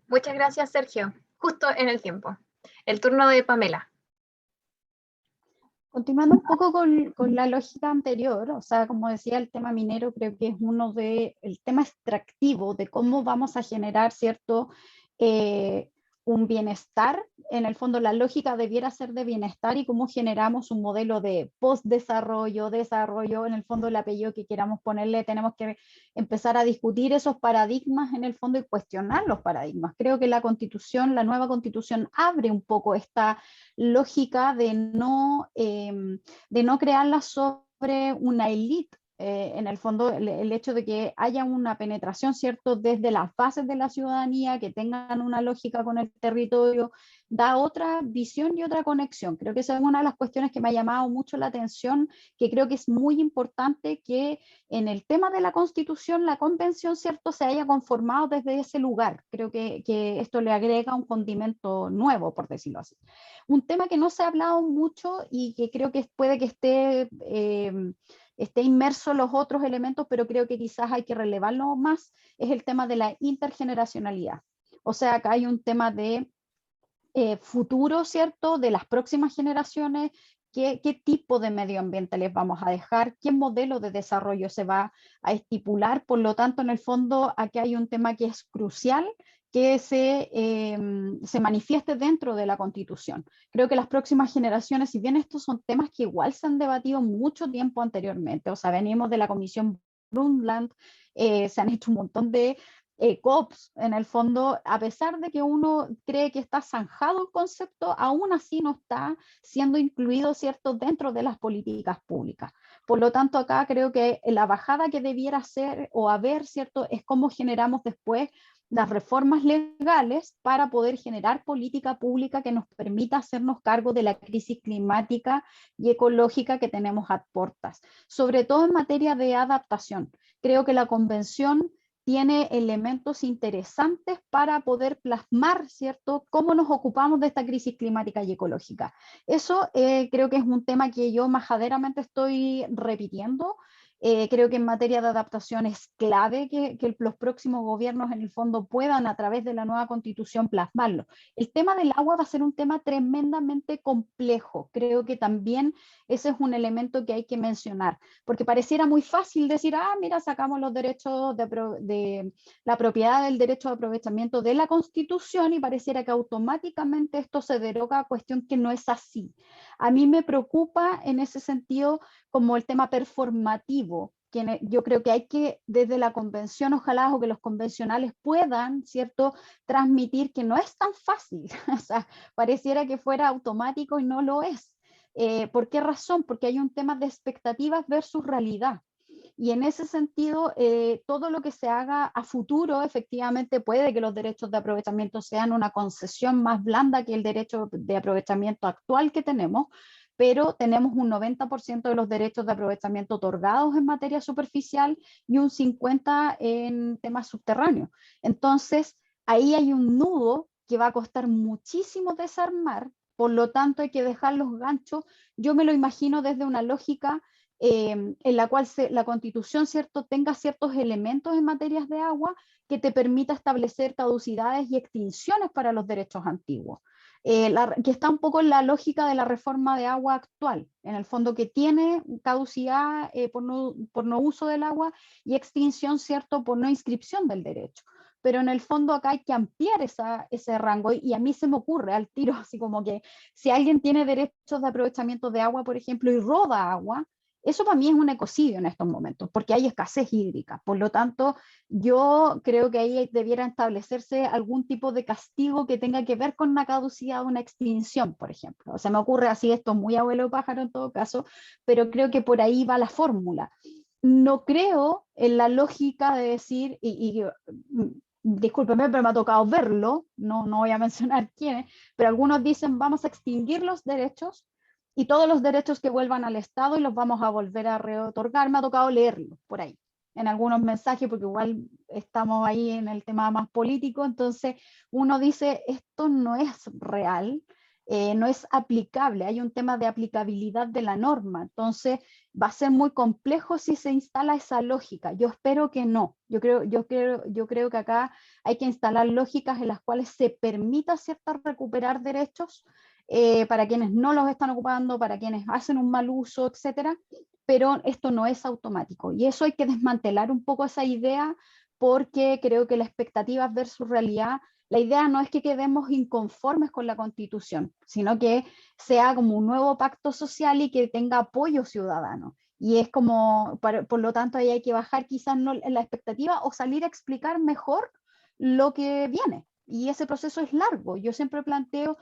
Muchas gracias, Sergio. Justo en el tiempo. El turno de Pamela. Continuando un poco con la lógica anterior, o sea, como decía, el tema minero creo que es el tema extractivo de cómo vamos a generar, ¿cierto?, un bienestar. En el fondo la lógica debiera ser de bienestar y cómo generamos un modelo de post-desarrollo, desarrollo, en el fondo el apellido que queramos ponerle, tenemos que empezar a discutir esos paradigmas en el fondo y cuestionar los paradigmas. Creo que la Constitución, la nueva Constitución abre un poco esta lógica de no crearla sobre una élite. En el fondo, el hecho de que haya una penetración, ¿cierto?, desde las bases de la ciudadanía, que tengan una lógica con el territorio, da otra visión y otra conexión. Creo que esa es una de las cuestiones que me ha llamado mucho la atención, que creo que es muy importante que en el tema de la Constitución, la Convención, ¿cierto?, se haya conformado desde ese lugar. Creo que esto le agrega un condimento nuevo, por decirlo así. Un tema que no se ha hablado mucho y que creo que puede que esté inmerso en los otros elementos, pero creo que quizás hay que relevarlo más, es el tema de la intergeneracionalidad. O sea, acá hay un tema de futuro, ¿cierto?, de las próximas generaciones, qué tipo de medio ambiente les vamos a dejar, qué modelo de desarrollo se va a estipular. Por lo tanto, en el fondo, aquí hay un tema que es crucial, que se manifieste dentro de la Constitución. Creo que las próximas generaciones, si bien estos son temas que igual se han debatido mucho tiempo anteriormente, o sea, venimos de la Comisión Brundtland, se han hecho un montón de COPs, en el fondo, a pesar de que uno cree que está zanjado el concepto, aún así no está siendo incluido, ¿cierto?, dentro de las políticas públicas. Por lo tanto, acá creo que la bajada que debiera ser o haber, ¿cierto?, es cómo generamos después las reformas legales para poder generar política pública que nos permita hacernos cargo de la crisis climática y ecológica que tenemos a puertas, sobre todo en materia de adaptación. Creo que la Convención tiene elementos interesantes para poder plasmar, ¿cierto?, cómo nos ocupamos de esta crisis climática y ecológica. Eso creo que es un tema que yo majaderamente estoy repitiendo Creo que en materia de adaptación es clave que los próximos gobiernos en el fondo puedan a través de la nueva constitución plasmarlo. El tema del agua va a ser un tema tremendamente complejo. Creo que también ese es un elemento que hay que mencionar, porque pareciera muy fácil decir, ah, mira, sacamos los derechos de la propiedad del derecho de aprovechamiento de la constitución y pareciera que automáticamente esto se deroga, cuestión que no es así. A mí me preocupa en ese sentido como el tema performativo, que yo creo que hay que, desde la convención, ojalá, o que los convencionales puedan, ¿cierto?, transmitir que no es tan fácil, o sea, pareciera que fuera automático y no lo es. ¿Por qué razón? Porque hay un tema de expectativas versus realidad. Y en ese sentido, todo lo que se haga a futuro, efectivamente puede que los derechos de aprovechamiento sean una concesión más blanda que el derecho de aprovechamiento actual que tenemos, pero tenemos un 90% de los derechos de aprovechamiento otorgados en materia superficial y un 50% en temas subterráneos. Entonces, ahí hay un nudo que va a costar muchísimo desarmar, por lo tanto hay que dejar los ganchos. Yo me lo imagino desde una lógica en la cual la Constitución, ¿cierto?, tenga ciertos elementos en materias de agua que te permita establecer caducidades y extinciones para los derechos antiguos. Que está un poco en la lógica de la reforma de agua actual, en el fondo que tiene caducidad por no uso del agua y extinción, ¿cierto?, por no inscripción del derecho. Pero en el fondo acá hay que ampliar ese rango y a mí se me ocurre al tiro, así como que si alguien tiene derechos de aprovechamiento de agua, por ejemplo, y roba agua, eso para mí es un ecocidio en estos momentos, porque hay escasez hídrica. Por lo tanto, yo creo que ahí debiera establecerse algún tipo de castigo que tenga que ver con una caducidad o una extinción, por ejemplo. O sea, me ocurre así, esto muy abuelo pájaro en todo caso, pero creo que por ahí va la fórmula. No creo en la lógica de decir, discúlpeme, pero me ha tocado verlo, no voy a mencionar quiénes, pero algunos dicen vamos a extinguir los derechos y todos los derechos que vuelvan al Estado y los vamos a volver a reotorgar. Me ha tocado leerlo por ahí, en algunos mensajes, porque igual estamos ahí en el tema más político, entonces uno dice, esto no es real, no es aplicable, hay un tema de aplicabilidad de la norma, entonces va a ser muy complejo si se instala esa lógica. Yo espero que no, yo creo que acá hay que instalar lógicas en las cuales se permita recuperar derechos, para quienes no los están ocupando, para quienes hacen un mal uso, etcétera, pero esto no es automático y eso hay que desmantelar un poco esa idea, porque creo que la expectativa versus realidad, la idea no es que quedemos inconformes con la Constitución, sino que sea como un nuevo pacto social y que tenga apoyo ciudadano. Y es como, por lo tanto, ahí hay que bajar quizás no la expectativa o salir a explicar mejor lo que viene. Y ese proceso es largo. Yo siempre planteo,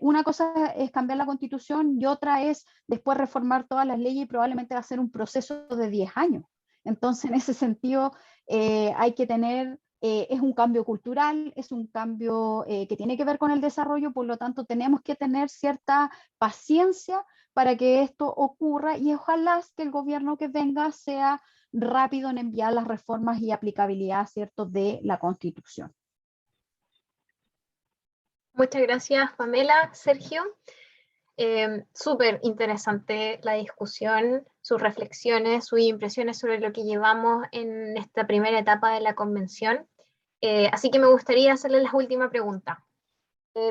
una cosa es cambiar la Constitución y otra es después reformar todas las leyes y probablemente va a ser un proceso de 10 años. Entonces, en ese sentido, hay que tener, es un cambio cultural, es un cambio que tiene que ver con el desarrollo, por lo tanto, tenemos que tener cierta paciencia para que esto ocurra y ojalá que el gobierno que venga sea rápido en enviar las reformas y aplicabilidad, ¿cierto?, de la Constitución. Muchas gracias, Pamela. Sergio, súper interesante la discusión, sus reflexiones, sus impresiones sobre lo que llevamos en esta primera etapa de la convención. Así que me gustaría hacerle la última pregunta.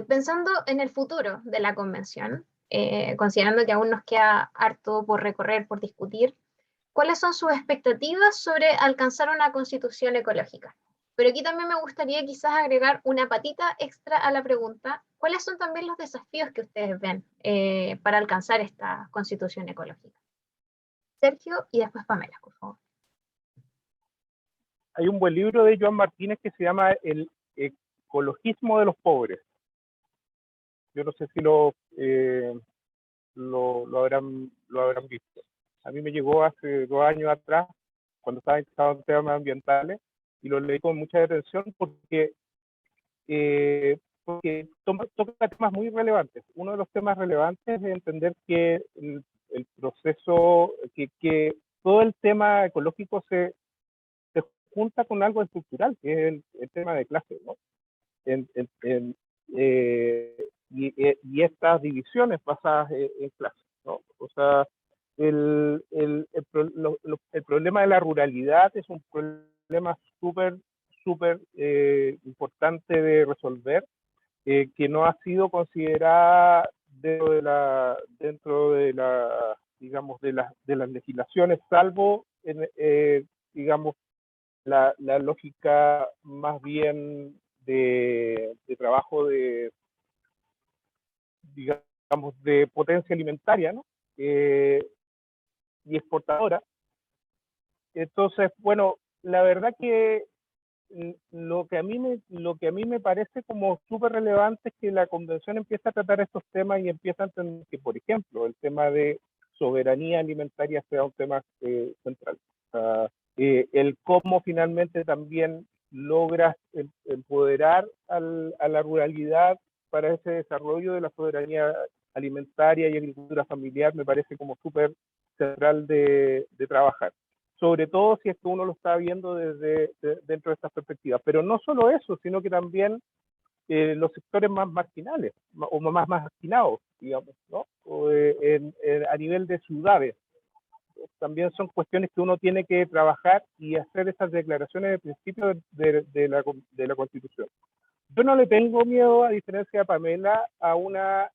Pensando en el futuro de la convención, considerando que aún nos queda harto por recorrer, por discutir, ¿cuáles son sus expectativas sobre alcanzar una constitución ecológica? Pero aquí también me gustaría quizás agregar una patita extra a la pregunta. ¿Cuáles son también los desafíos que ustedes ven para alcanzar esta constitución ecológica? Sergio y después Pamela, por favor. Hay un buen libro de Joan Martínez que se llama El ecologismo de los pobres. Yo no sé si lo habrán visto. A mí me llegó hace 2 años atrás, cuando estaba interesado en temas ambientales, y lo leí con mucha atención porque toca temas muy relevantes. Uno de los temas relevantes es entender que el proceso, que todo el tema ecológico se junta con algo estructural, que es el tema de clase, ¿no? Y estas divisiones basadas en clase, ¿no? O sea, el problema de la ruralidad es un problema súper importante de resolver, que no ha sido considerada dentro de la digamos, de las legislaciones, salvo, digamos, la lógica más bien de trabajo digamos, de potencia alimentaria, ¿no? Y exportadora. Entonces, bueno, la verdad que lo que a mí me parece como súper relevante es que la convención empieza a tratar estos temas y empieza a entender que, por ejemplo, el tema de soberanía alimentaria sea un tema central. El cómo finalmente también logras empoderar a la ruralidad para ese desarrollo de la soberanía alimentaria y agricultura familiar me parece como súper central de trabajar. Sobre todo si es que uno lo está viendo dentro de estas perspectivas. Pero no solo eso, sino que también los sectores más marginales, o más marginados, digamos, ¿no? A nivel de ciudades. También son cuestiones que uno tiene que trabajar y hacer esas declaraciones de principio de la Constitución. Yo no le tengo miedo, a diferencia de Pamela, a una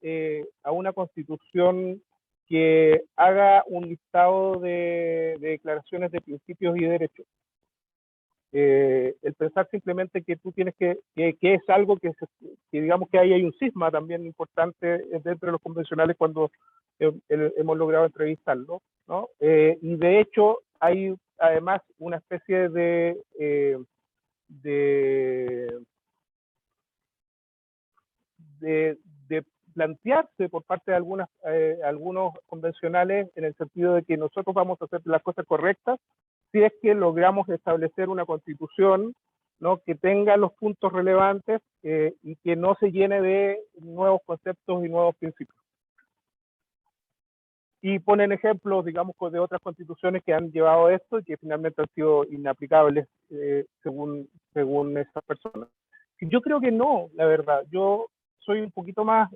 Constitución que haga un listado de declaraciones de principios y derechos. El pensar simplemente que tú tienes que es algo que digamos que ahí hay un cisma también importante dentro de los convencionales cuando hemos logrado entrevistarlo, ¿no? Y de hecho hay además una especie de plantearse por parte de algunos convencionales en el sentido de que nosotros vamos a hacer las cosas correctas si es que logramos establecer una constitución, ¿no? Que tenga los puntos relevantes y que no se llene de nuevos conceptos y nuevos principios. Y ponen ejemplos, digamos, de otras constituciones que han llevado esto y que finalmente han sido inaplicables según esas personas. Yo creo que no, la verdad. Yo soy un poquito más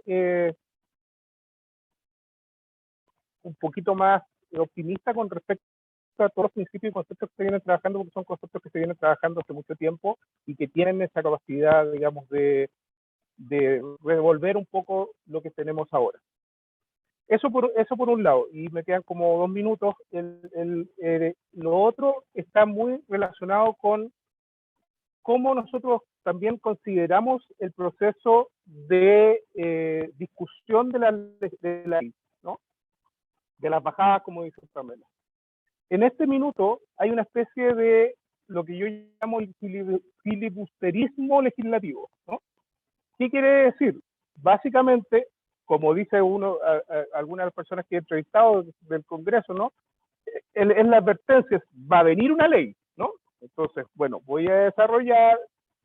optimista con respecto a todos los principios y conceptos que se vienen trabajando, porque son conceptos que se vienen trabajando hace mucho tiempo y que tienen esa capacidad, digamos, de revolver un poco lo que tenemos ahora. Eso por un lado, y me quedan como 2 minutos. Lo otro está muy relacionado con cómo nosotros también consideramos el proceso de discusión de la ley, ¿no? De las bajadas, como dice Pamela. En este minuto hay una especie de lo que yo llamo el filibusterismo legislativo, ¿no? ¿Qué quiere decir? Básicamente, como dice algunas de las personas que he entrevistado del Congreso, ¿no? En la advertencia va a venir una ley, ¿no? Entonces, bueno, voy a desarrollar,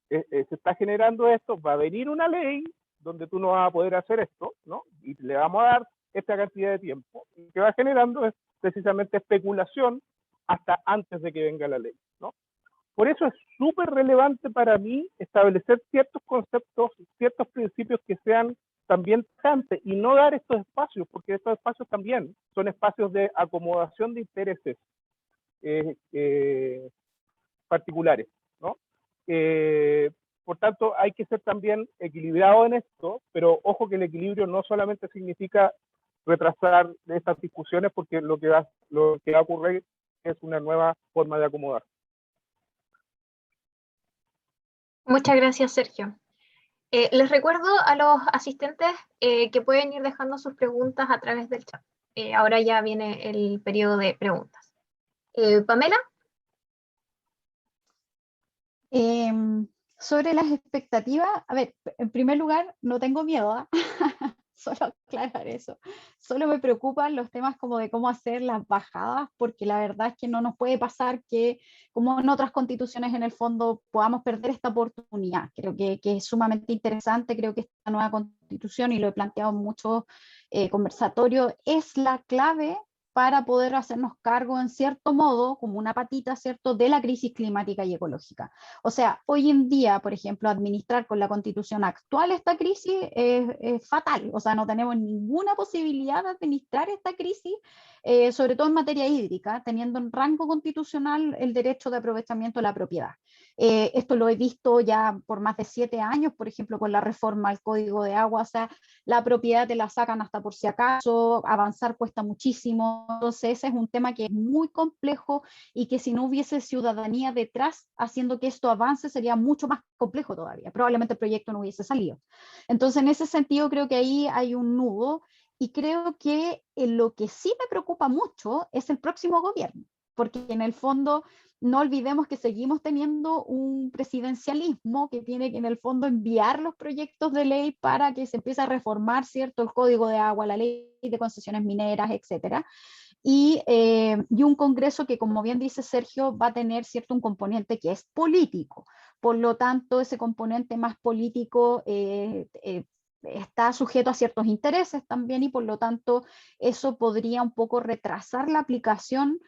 se está generando esto, va a venir una ley donde tú no vas a poder hacer esto, ¿no? Y le vamos a dar esta cantidad de tiempo. Y que va generando es precisamente especulación hasta antes de que venga la ley, ¿no? Por eso es súper relevante para mí establecer ciertos conceptos, ciertos principios que sean también tajantes y no dar estos espacios, porque estos espacios también son espacios de acomodación de intereses particulares, ¿no? Por tanto, hay que ser también equilibrado en esto, pero ojo que el equilibrio no solamente significa retrasar estas discusiones, porque lo que va a ocurrir es una nueva forma de acomodar. Muchas gracias, Sergio. Les recuerdo a los asistentes que pueden ir dejando sus preguntas a través del chat. Ahora ya viene el periodo de preguntas. Pamela. Sobre las expectativas, a ver, en primer lugar, no tengo miedo, ¿eh? Solo aclarar eso. Solo me preocupan los temas como de cómo hacer las bajadas, porque la verdad es que no nos puede pasar que, como en otras constituciones, en el fondo podamos perder esta oportunidad. Creo que es sumamente interesante, creo que esta nueva constitución, y lo he planteado en muchos conversatorios, es la clave para poder hacernos cargo en cierto modo, como una patita, ¿cierto?, de la crisis climática y ecológica. O sea, hoy en día, por ejemplo, administrar con la constitución actual esta crisis es fatal, o sea, no tenemos ninguna posibilidad de administrar esta crisis, sobre todo en materia hídrica, teniendo en rango constitucional el derecho de aprovechamiento de la propiedad. Esto lo he visto ya por más de 7 años, por ejemplo, con la reforma al Código de Agua, o sea, la propiedad te la sacan hasta por si acaso, avanzar cuesta muchísimo, entonces ese es un tema que es muy complejo y que si no hubiese ciudadanía detrás haciendo que esto avance sería mucho más complejo todavía, probablemente el proyecto no hubiese salido. Entonces en ese sentido creo que ahí hay un nudo y creo que lo que sí me preocupa mucho es el próximo gobierno, porque en el fondo no olvidemos que seguimos teniendo un presidencialismo que tiene que en el fondo enviar los proyectos de ley para que se empiece a reformar, ¿cierto?, el Código de Agua, la ley de concesiones mineras, etcétera. Y un Congreso que, como bien dice Sergio, va a tener, ¿cierto?, un componente que es político. Por lo tanto, ese componente más político está sujeto a ciertos intereses también y por lo tanto eso podría un poco retrasar la aplicación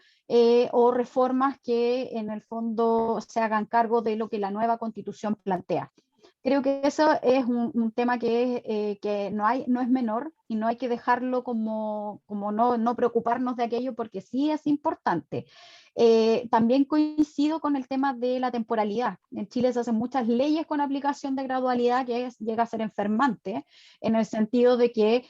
o reformas que en el fondo se hagan cargo de lo que la nueva constitución plantea. Creo que eso es un tema que no es menor y no hay que dejarlo como no preocuparnos de aquello porque sí es importante. También coincido con el tema de la temporalidad. En Chile se hacen muchas leyes con aplicación de gradualidad que llega a ser enfermante en el sentido de que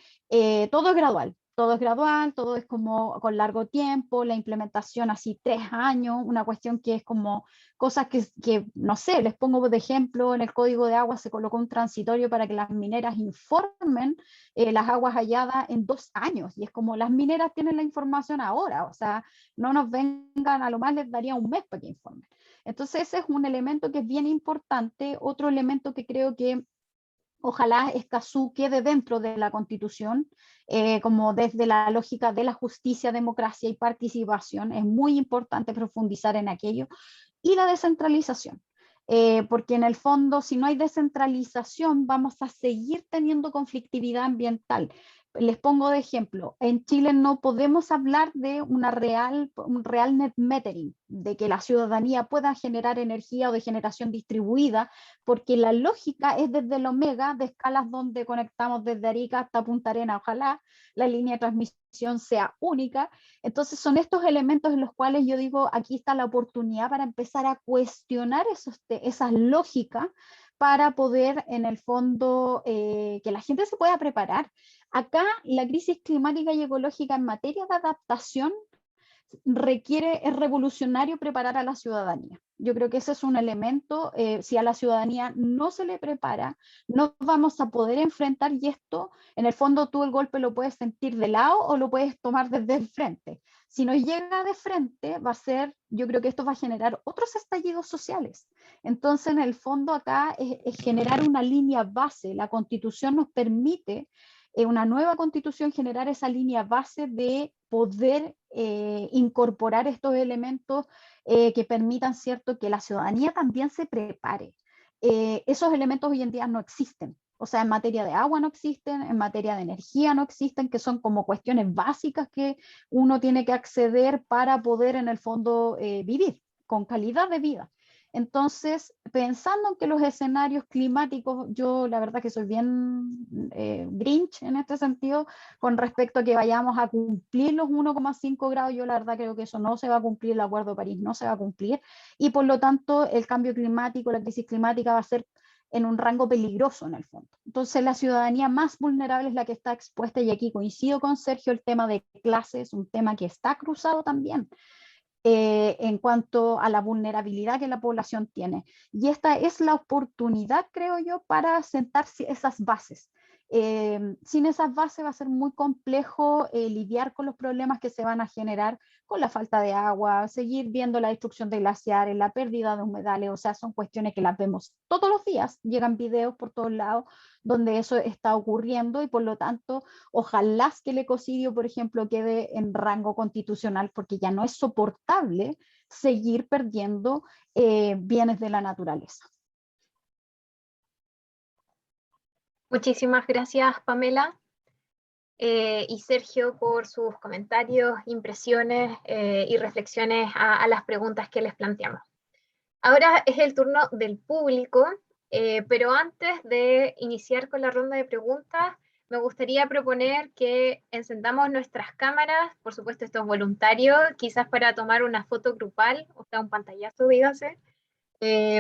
todo es gradual. Todo es gradual, todo es como con largo tiempo, la implementación así 3 años, una cuestión que es como cosas que, no sé, les pongo de ejemplo, en el Código de Agua se colocó un transitorio para que las mineras informen las aguas halladas en 2 años, y es como las mineras tienen la información ahora, o sea, no nos vengan, a lo más les daría un mes para que informen. Entonces ese es un elemento que es bien importante. Otro elemento que creo que ojalá Escazú quede dentro de la Constitución, como desde la lógica de la justicia, democracia y participación, es muy importante profundizar en aquello, y la descentralización. Porque en el fondo, si no hay descentralización, vamos a seguir teniendo conflictividad ambiental. Les pongo de ejemplo, en Chile no podemos hablar de un real net metering, de que la ciudadanía pueda generar energía o de generación distribuida, porque la lógica es desde el omega, de escalas donde conectamos desde Arica hasta Punta Arenas, ojalá la línea de transmisión sea única. Entonces son estos elementos en los cuales yo digo, aquí está la oportunidad para empezar a cuestionar esas lógicas para poder en el fondo que la gente se pueda preparar. Acá la crisis climática y ecológica en materia de adaptación es revolucionario preparar a la ciudadanía. Yo creo que ese es un elemento, si a la ciudadanía no se le prepara, no vamos a poder enfrentar, y esto, en el fondo tú el golpe lo puedes sentir de lado o lo puedes tomar desde el frente. Si no llega de frente, yo creo que esto va a generar otros estallidos sociales. Entonces, en el fondo acá es generar una línea base. La Constitución nos permite, una nueva Constitución, generar esa línea base de poder incorporar estos elementos que permitan, ¿cierto?, que la ciudadanía también se prepare. Esos elementos hoy en día no existen. O sea, en materia de agua no existen, en materia de energía no existen, que son como cuestiones básicas que uno tiene que acceder para poder en el fondo vivir con calidad de vida. Entonces, pensando en que los escenarios climáticos, yo la verdad que soy bien grinch en este sentido, con respecto a que vayamos a cumplir los 1,5 grados, yo la verdad creo que eso no se va a cumplir, el Acuerdo de París no se va a cumplir, y por lo tanto el cambio climático, la crisis climática va a ser en un rango peligroso en el fondo. Entonces la ciudadanía más vulnerable es la que está expuesta, y aquí coincido con Sergio, el tema de clases es un tema que está cruzado también. En cuanto a la vulnerabilidad que la población tiene. Y esta es la oportunidad, creo yo, para sentar esas bases. Sin esas bases va a ser muy complejo lidiar con los problemas que se van a generar con la falta de agua, seguir viendo la destrucción de glaciares, la pérdida de humedales, o sea, son cuestiones que las vemos todos los días, llegan videos por todos lados donde eso está ocurriendo, y por lo tanto, ojalá que el ecocidio, por ejemplo, quede en rango constitucional, porque ya no es soportable seguir perdiendo bienes de la naturaleza. Muchísimas gracias, Pamela. y Sergio por sus comentarios, impresiones y reflexiones a las preguntas que les planteamos. Ahora es el turno del público, pero antes de iniciar con la ronda de preguntas, me gustaría proponer que encendamos nuestras cámaras, por supuesto esto es voluntario, quizás para tomar una foto grupal, o sea, un pantallazo, dígase,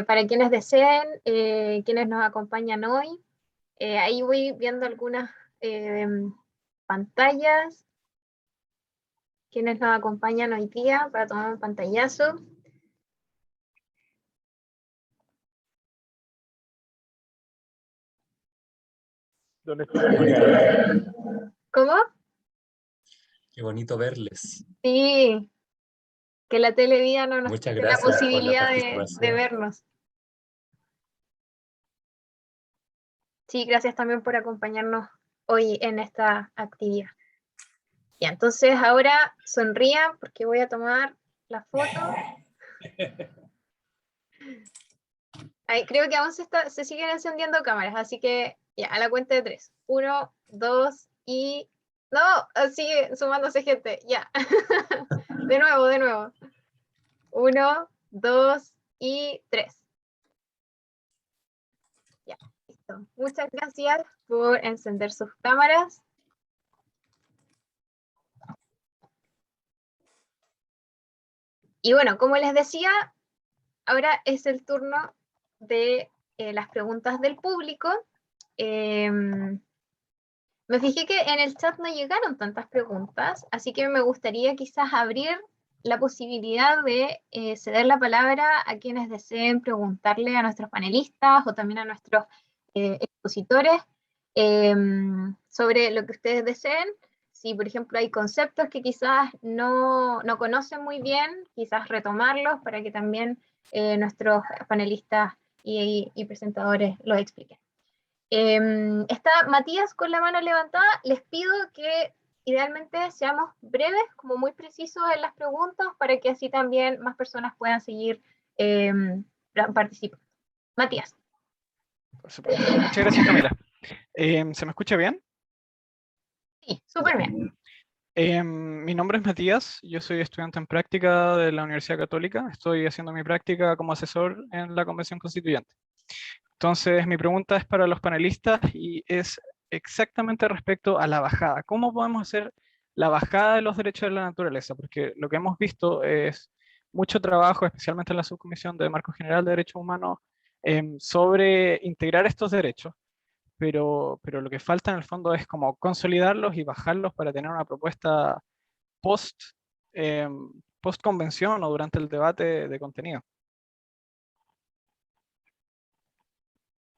para quienes deseen, quienes nos acompañan hoy. Ahí voy viendo algunas pantallas, quienes nos acompañan hoy día para tomar un pantallazo. ¿Cómo? Qué bonito verles. Sí, que la televida no nos Muchas dé la gracias por la posibilidad de participación. vernos. Sí, gracias también por acompañarnos hoy en esta actividad. Y entonces ahora sonrían porque voy a tomar la foto. Ahí, creo que aún se siguen encendiendo cámaras, así que ya, a la cuenta de 3. 1, 2 y... No, sigue sumándose gente, ya. De nuevo. 1, 2 y 3. Ya, listo. Muchas gracias por encender sus cámaras. Y bueno, como les decía, ahora es el turno de las preguntas del público. Me fijé que en el chat no llegaron tantas preguntas, así que me gustaría quizás abrir la posibilidad de ceder la palabra a quienes deseen preguntarle a nuestros panelistas o también a nuestros expositores sobre lo que ustedes deseen. Si, por ejemplo, hay conceptos que quizás no conocen muy bien, quizás retomarlos para que también nuestros panelistas y presentadores los expliquen. Está Matías con la mano levantada. Les pido que idealmente seamos breves, como muy precisos en las preguntas, para que así también más personas puedan seguir participando. Matías. Por supuesto. Muchas gracias, Camila. ¿Se me escucha bien? Sí, súper bien. Mi nombre es Matías, yo soy estudiante en práctica de la Universidad Católica. Estoy haciendo mi práctica como asesor en la Convención Constituyente. Entonces, mi pregunta es para los panelistas y es exactamente respecto a la bajada. ¿Cómo podemos hacer la bajada de los derechos de la naturaleza? Porque lo que hemos visto es mucho trabajo, especialmente en la Subcomisión de Marco General de Derechos Humanos, sobre integrar estos derechos, pero lo que falta en el fondo es como consolidarlos y bajarlos para tener una propuesta post, post convención o durante el debate de contenido.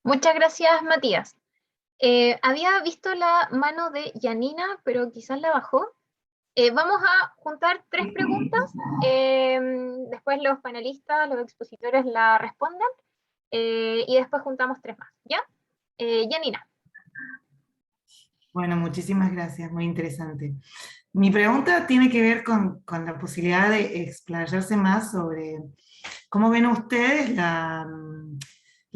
Muchas gracias, Matías. Había visto la mano de Yanina, pero quizás la bajó. Vamos a juntar 3 preguntas. Después los panelistas, los expositores la responden. Y después juntamos 3 más. ¿Ya? Yanina. Bueno, muchísimas gracias, muy interesante. Mi pregunta tiene que ver con la posibilidad de explayarse más sobre cómo ven ustedes la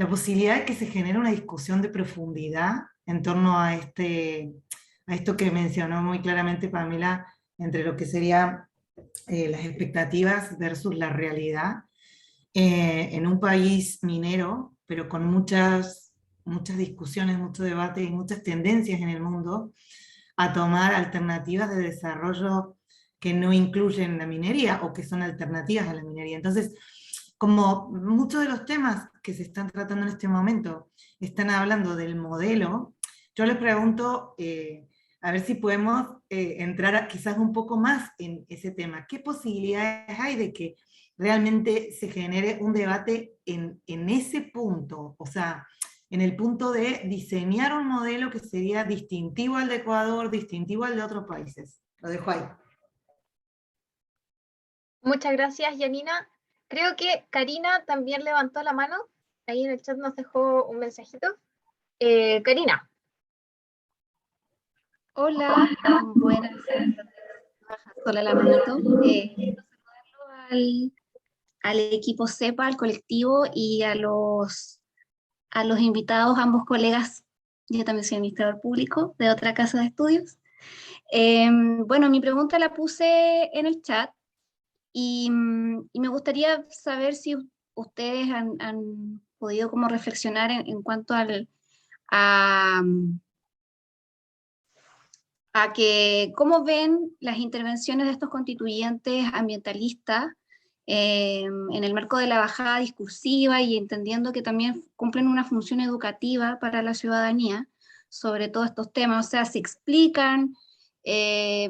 posibilidad de que se genere una discusión de profundidad en torno a esto que mencionó muy claramente Pamela, entre lo que serían las expectativas versus la realidad, en un país minero, pero con muchas discusiones, mucho debate y muchas tendencias en el mundo a tomar alternativas de desarrollo que no incluyen la minería o que son alternativas a la minería. Entonces, como muchos de los temas que se están tratando en este momento están hablando del modelo, yo les pregunto, a ver si podemos entrar quizás un poco más en ese tema. ¿Qué posibilidades hay de que realmente se genere un debate en ese punto? O sea, en el punto de diseñar un modelo que sería distintivo al de Ecuador, distintivo al de otros países. Lo dejo ahí. Muchas gracias, Yanina. Creo que Karina también levantó la mano. Ahí en el chat nos dejó un mensajito. Karina. Hola, buenas. Hola, la manito. Quiero saludarlo al equipo CEPA, al colectivo y a los invitados, ambos colegas. Yo también soy administrador público de otra casa de estudios. Bueno, mi pregunta la puse en el chat y me gustaría saber si ustedes han podido como reflexionar en cuanto a, a que cómo ven las intervenciones de estos constituyentes ambientalistas en el marco de la bajada discursiva y entendiendo que también cumplen una función educativa para la ciudadanía sobre todos estos temas, o sea, se explican, eh,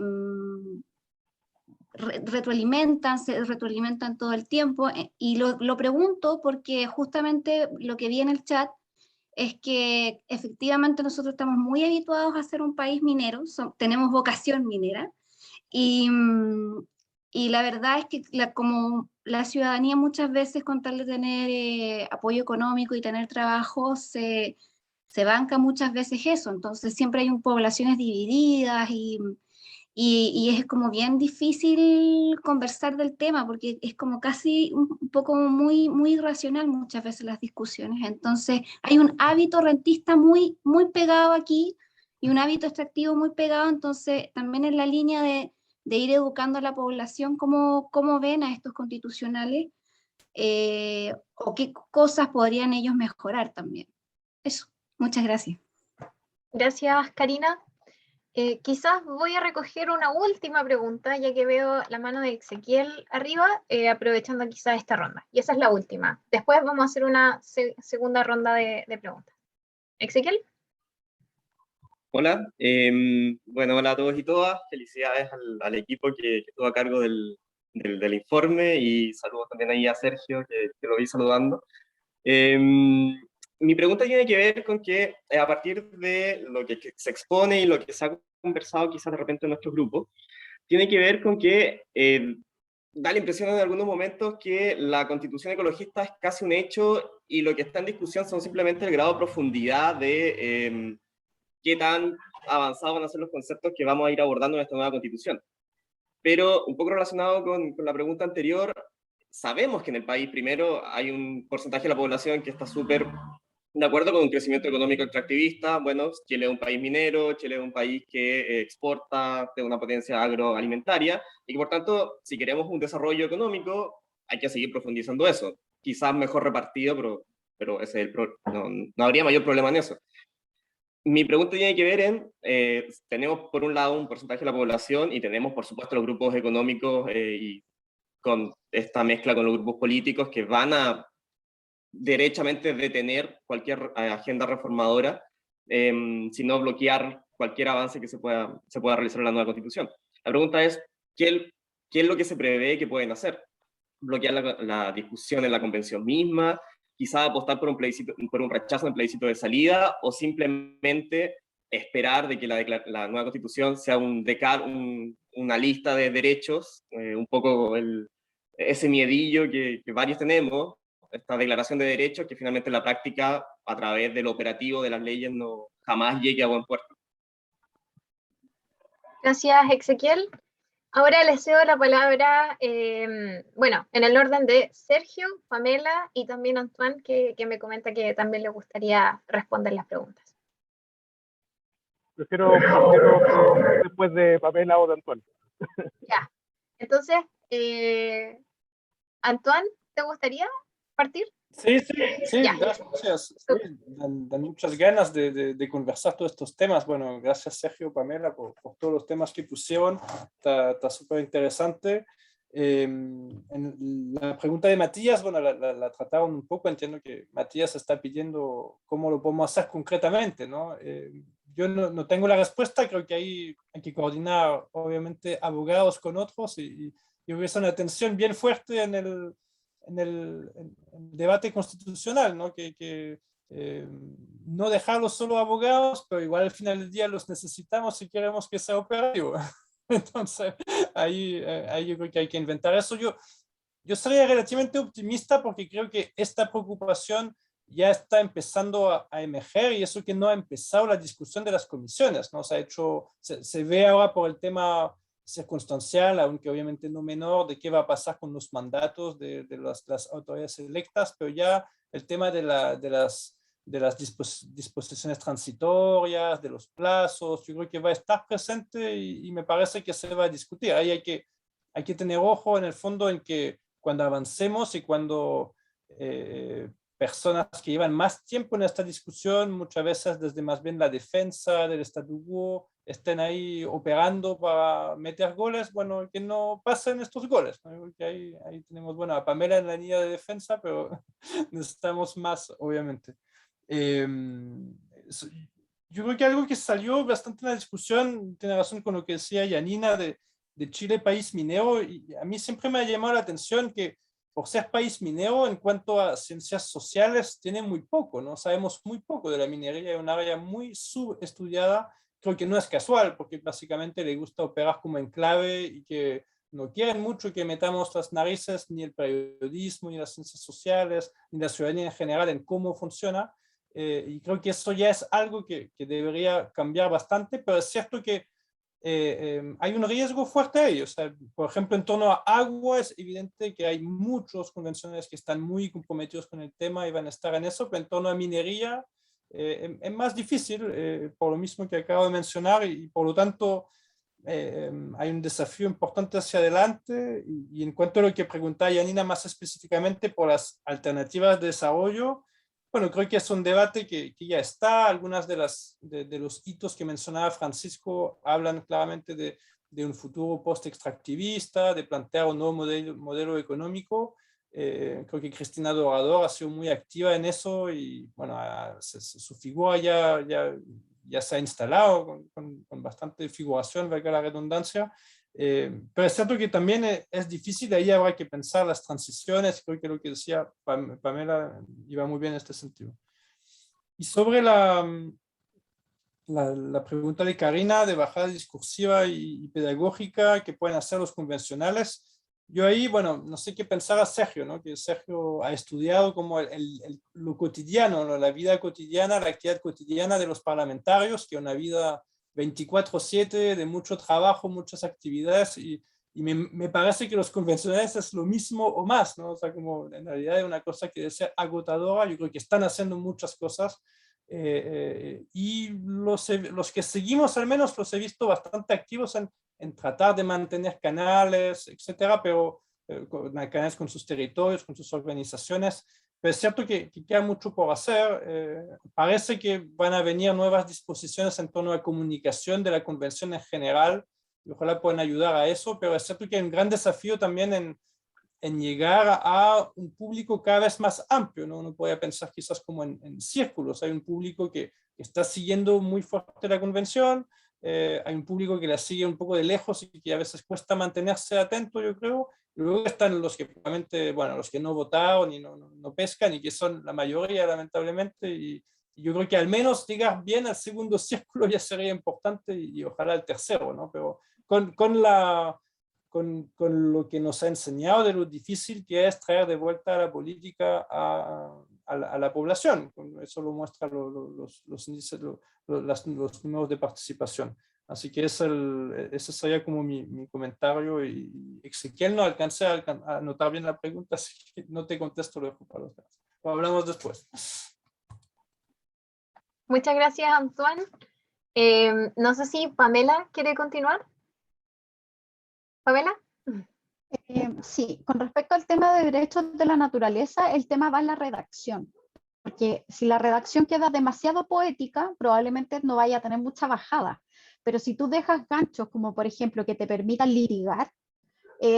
se retroalimentan todo el tiempo, y lo pregunto porque justamente lo que vi en el chat es que efectivamente nosotros estamos muy habituados a ser un país minero, tenemos vocación minera, y, y la verdad es que como la ciudadanía muchas veces con tal de tener apoyo económico y tener trabajo, se banca muchas veces eso, entonces siempre hay poblaciones divididas y es como bien difícil conversar del tema porque es como casi un poco muy irracional muchas veces las discusiones. Entonces hay un hábito rentista muy pegado aquí y un hábito extractivo muy pegado, entonces también en la línea de ir educando a la población cómo ven a estos constitucionales o qué cosas podrían ellos mejorar también. Eso, muchas gracias. Gracias, Karina. Quizás voy a recoger una última pregunta, ya que veo la mano de Ezequiel arriba, aprovechando quizás esta ronda. Y esa es la última. Después vamos a hacer una segunda ronda de preguntas. ¿Ezequiel? Hola, bueno, hola a todos y todas. Felicidades al equipo que estuvo a cargo del informe y saludos también ahí a Sergio, que lo vi saludando. Mi pregunta tiene que ver con que a partir de lo que se expone y lo que se ha conversado quizás de repente en nuestro grupo, tiene que ver con que da la impresión en algunos momentos que la constitución ecologista es casi un hecho y lo que está en discusión son simplemente el grado de profundidad de qué tan avanzados van a ser los conceptos que vamos a ir abordando en esta nueva constitución. Pero un poco relacionado con la pregunta anterior, sabemos que en el país, primero, hay un porcentaje de la población que está súper de acuerdo con un crecimiento económico extractivista. Bueno, Chile es un país minero, Chile es un país que exporta de una potencia agroalimentaria, y que por tanto, si queremos un desarrollo económico, hay que seguir profundizando eso. Quizás mejor repartido, pero ese es no habría mayor problema en eso. Mi pregunta tiene que ver tenemos por un lado un porcentaje de la población y tenemos por supuesto los grupos económicos y con esta mezcla con los grupos políticos que van a derechamente detener cualquier agenda reformadora, sino bloquear cualquier avance que se pueda realizar en la nueva constitución. La pregunta es, ¿qué es lo que se prevé que pueden hacer? ¿Bloquear la discusión en la convención misma? Quizá apostar por un rechazo en el plebiscito de salida, o simplemente esperar de que la nueva constitución sea una lista de derechos, un poco ese miedillo que varios tenemos, esta declaración de derechos que finalmente en la práctica, a través del operativo de las leyes, no jamás llegue a buen puerto. Gracias, Ezequiel. Ahora les cedo la palabra, bueno, en el orden de Sergio, Pamela y también Antoine, que me comenta que también le gustaría responder las preguntas. Prefiero después de Pamela o de Antoine. Ya, entonces, Antoine, ¿te gustaría partir? Sí, Ya. gracias. Sí, dan muchas ganas de conversar todos estos temas. Bueno, gracias Sergio, Pamela, por todos los temas que pusieron. Está súper interesante. En la pregunta de Matías, bueno, la trataron un poco. Entiendo que Matías está pidiendo cómo lo podemos hacer concretamente, ¿no? Yo no tengo la respuesta. Creo que ahí hay que coordinar, obviamente, abogados con otros y hubiese una tensión bien fuerte en el debate constitucional, ¿no? No dejarlos solo abogados, pero igual al final del día los necesitamos si queremos que sea operativo. Entonces, ahí yo creo que hay que inventar eso. Yo sería relativamente optimista porque creo que esta preocupación ya está empezando a emerger, y eso que no ha empezado la discusión de las comisiones, ¿no? Se ve ahora por el tema circunstancial, aunque obviamente no menor, de qué va a pasar con los mandatos de las autoridades electas, pero ya el tema de de las disposiciones transitorias, de los plazos. Yo creo que va a estar presente y me parece que se va a discutir. Ahí hay que tener ojo en el fondo en que cuando avancemos y cuando personas que llevan más tiempo en esta discusión, muchas veces desde más bien la defensa del statu quo, estén ahí operando para meter goles, bueno, que no pasen estos goles, ¿no? Porque ahí tenemos, bueno, a Pamela en la línea de defensa, pero necesitamos más, obviamente. Yo creo que algo que salió bastante en la discusión, tiene razón con lo que decía Yanina de Chile, país minero, y a mí siempre me ha llamado la atención que por ser país minero, en cuanto a ciencias sociales, tiene muy poco, ¿no? Sabemos muy poco de la minería, es un área muy subestudiada. Creo que no es casual, porque básicamente le gusta operar como enclave y que no quieren mucho que metamos las narices, ni el periodismo, ni las ciencias sociales, ni la ciudadanía en general en cómo funciona. Y creo que eso ya es algo que debería cambiar bastante, pero es cierto que hay un riesgo fuerte ahí. O sea, por ejemplo, en torno a agua es evidente que hay muchos convencionales que están muy comprometidos con el tema y van a estar en eso, pero en torno a minería es más difícil, por lo mismo que acabo de mencionar, y por lo tanto hay un desafío importante hacia adelante. Y en cuanto a lo que preguntaba Yanina más específicamente por las alternativas de desarrollo, bueno, creo que es un debate que ya está. Algunas de los hitos que mencionaba Francisco hablan claramente de un futuro post-extractivista, de plantear un nuevo modelo económico. Creo que Cristina Dorador ha sido muy activa en eso y bueno, su figura ya se ha instalado con bastante figuración, valga la redundancia. Pero es cierto que también es difícil, ahí habrá que pensar las transiciones. Creo que lo que decía Pamela iba muy bien en este sentido. Y sobre la pregunta de Karina de bajada discursiva y pedagógica que pueden hacer los convencionales, yo ahí, bueno, no sé qué pensar a Sergio, ¿no? Que Sergio ha estudiado como lo cotidiano, ¿no? La vida cotidiana, la actividad cotidiana de los parlamentarios, que es una vida 24/7 de mucho trabajo, muchas actividades, y me parece que los convencionales es lo mismo o más, ¿no? O sea, como en realidad es una cosa que debe ser agotadora. Yo creo que están haciendo muchas cosas, y los que seguimos al menos los he visto bastante activos en tratar de mantener canales, etcétera, pero canales con sus territorios, con sus organizaciones. Pero es cierto que queda mucho por hacer. Parece que van a venir nuevas disposiciones en torno a la comunicación de la convención en general, y ojalá puedan ayudar a eso, pero es cierto que hay un gran desafío también en llegar a un público cada vez más amplio, ¿no? Uno puede pensar quizás como en círculos. Hay un público que está siguiendo muy fuerte la convención, hay un público que la sigue un poco de lejos y que a veces cuesta mantenerse atento, yo creo. Luego están los que probablemente, bueno, los que no votaron y no pescan, y que son la mayoría, lamentablemente, y yo creo que al menos llegar bien al segundo círculo ya sería importante, y ojalá el tercero, ¿no? Pero con lo que nos ha enseñado de lo difícil que es traer de vuelta a la política a la población. Eso lo muestran los índices, los números de participación. Así que ese sería como mi comentario. Y Ezequiel, no alcancé a anotar bien la pregunta, así que no te contesto, lo dejo para los demás. O hablamos después. Muchas gracias, Antoine. No sé si Pamela quiere continuar. ¿Pamela? Sí, con respecto al tema de derechos de la naturaleza, el tema va en la redacción. Porque si la redacción queda demasiado poética, probablemente no vaya a tener mucha bajada. Pero si tú dejas ganchos, como por ejemplo que te permitan litigar,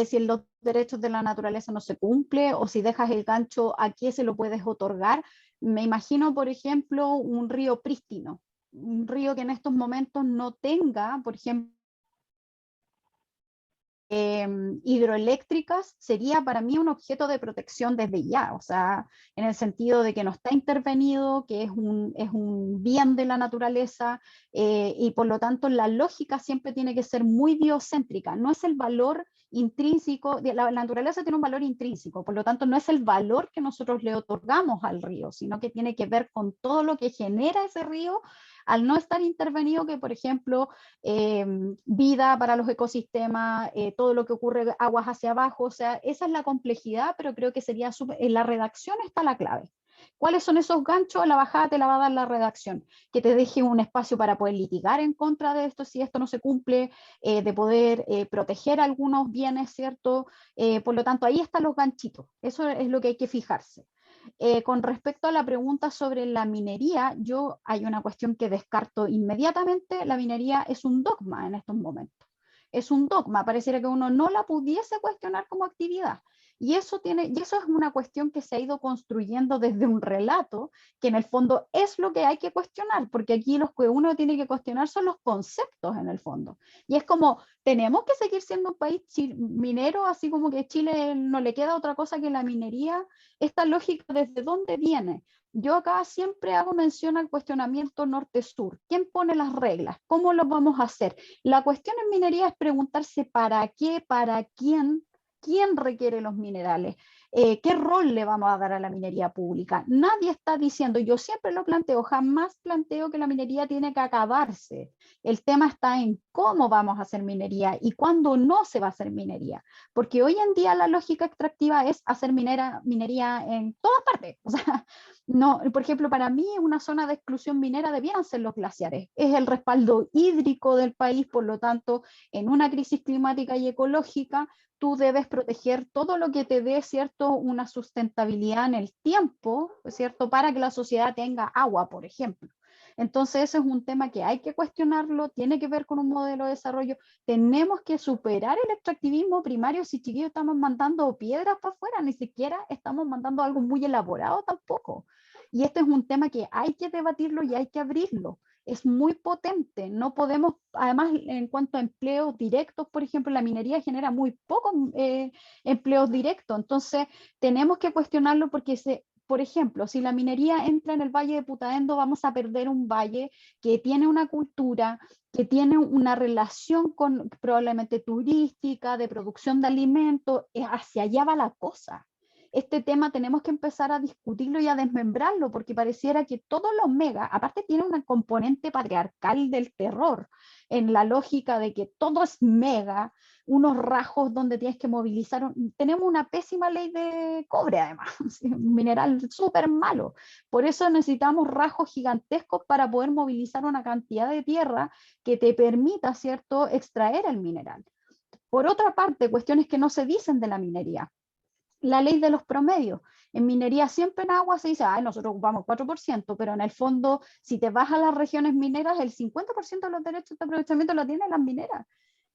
si los derechos de la naturaleza no se cumple, o si dejas el gancho a qué se lo puedes otorgar, me imagino, por ejemplo, un río prístino, un río que en estos momentos no tenga, por ejemplo, hidroeléctricas, sería para mí un objeto de protección desde ya, o sea, en el sentido de que no está intervenido, que es un bien de la naturaleza, y por lo tanto la lógica siempre tiene que ser muy biocéntrica, no es el valor intrínseco, la naturaleza tiene un valor intrínseco, por lo tanto no es el valor que nosotros le otorgamos al río, sino que tiene que ver con todo lo que genera ese río al no estar intervenido, que por ejemplo vida para los ecosistemas, todo lo que ocurre aguas hacia abajo, o sea, esa es la complejidad, pero creo que sería en la redacción está la clave, ¿Cuáles son esos ganchos? La bajada te la va a dar la redacción, que te deje un espacio para poder litigar en contra de esto si esto no se cumple, de poder proteger algunos bienes, ¿cierto? Por lo tanto, ahí están los ganchitos, eso es lo que hay que fijarse. Con respecto a la pregunta sobre la minería, hay una cuestión que descarto inmediatamente: la minería es un dogma en estos momentos. Es un dogma, pareciera que uno no la pudiese cuestionar como actividad. Y eso es una cuestión que se ha ido construyendo desde un relato, que en el fondo es lo que hay que cuestionar, porque aquí lo que uno tiene que cuestionar son los conceptos en el fondo. Y es como, tenemos que seguir siendo un país minero, así como que a Chile no le queda otra cosa que la minería. Esta lógica, ¿desde dónde viene? Yo acá siempre hago mención al cuestionamiento norte-sur. ¿Quién pone las reglas? ¿Cómo lo vamos a hacer? La cuestión en minería es preguntarse para qué, para quién requiere los minerales, qué rol le vamos a dar a la minería pública. Nadie está diciendo, yo siempre lo planteo, jamás planteo que la minería tiene que acabarse. El tema está en cómo vamos a hacer minería y cuándo no se va a hacer minería. Porque hoy en día la lógica extractiva es hacer minería en todas partes. O sea, no, por ejemplo, para mí una zona de exclusión minera debían ser los glaciares. Es el respaldo hídrico del país, por lo tanto, en una crisis climática y ecológica, tú debes proteger todo lo que te dé, ¿cierto?, una sustentabilidad en el tiempo, ¿cierto?, para que la sociedad tenga agua, por ejemplo. Entonces, ese es un tema que hay que cuestionarlo, tiene que ver con un modelo de desarrollo. Tenemos que superar el extractivismo primario. Si, chiquillos, estamos mandando piedras para afuera, ni siquiera estamos mandando algo muy elaborado tampoco. Y este es un tema que hay que debatirlo y hay que abrirlo. Es muy potente, no podemos, además en cuanto a empleos directos, por ejemplo, la minería genera muy pocos empleos directos, entonces tenemos que cuestionarlo porque, por ejemplo, si la minería entra en el Valle de Putaendo, vamos a perder un valle que tiene una cultura, que tiene una relación con probablemente turística, de producción de alimentos, hacia allá va la cosa. Este tema tenemos que empezar a discutirlo y a desmembrarlo, porque pareciera que todos los megas, aparte tiene un componente patriarcal del terror, en la lógica de que todo es mega, unos rajos donde tienes que movilizar, tenemos una pésima ley de cobre además, un mineral súper malo, por eso necesitamos rajos gigantescos para poder movilizar una cantidad de tierra que te permita, ¿cierto?, extraer el mineral. Por otra parte, cuestiones que no se dicen de la minería. La ley de los promedios. En minería siempre en agua se dice, nosotros ocupamos 4%, pero en el fondo, si te vas a las regiones mineras, el 50% de los derechos de aprovechamiento lo tienen las mineras.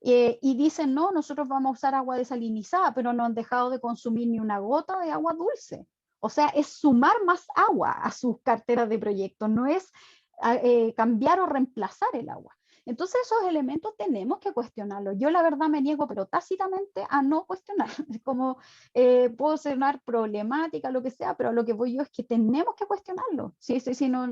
Y dicen, no, nosotros vamos a usar agua desalinizada, pero no han dejado de consumir ni una gota de agua dulce. O sea, es sumar más agua a sus carteras de proyectos, no es cambiar o reemplazar el agua. Entonces esos elementos tenemos que cuestionarlos. Yo la verdad me niego, pero tácitamente, a no cuestionar. Como puedo sonar problemática, lo que sea, pero lo que voy yo es que tenemos que cuestionarlo. Sí, no,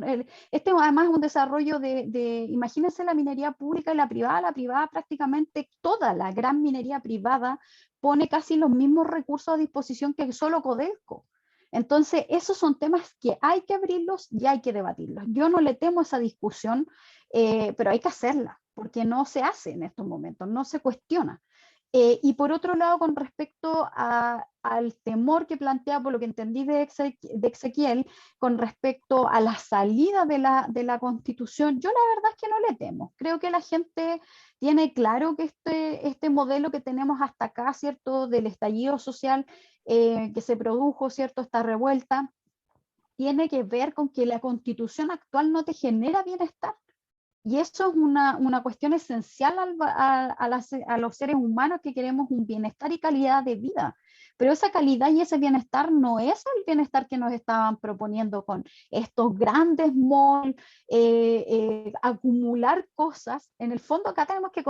este además es un desarrollo imagínense la minería pública y la privada prácticamente toda la gran minería privada pone casi los mismos recursos a disposición que solo Codelco. Entonces, esos son temas que hay que abrirlos y hay que debatirlos. Yo no le temo a esa discusión, pero hay que hacerla, porque no se hace en estos momentos, no se cuestiona. Y por otro lado, con respecto al temor que plantea, por lo que entendí de Ezequiel, con respecto a la salida de la Constitución, yo la verdad es que no le temo. Creo que la gente tiene claro que este modelo que tenemos hasta acá, ¿cierto?, del estallido social que se produjo, ¿cierto?, esta revuelta, tiene que ver con que la Constitución actual no te genera bienestar. Y eso es una cuestión esencial a los seres humanos que queremos un bienestar y calidad de vida. Pero esa calidad y ese bienestar no es el bienestar que nos estaban proponiendo con estos grandes malls, acumular cosas. En el fondo acá tenemos que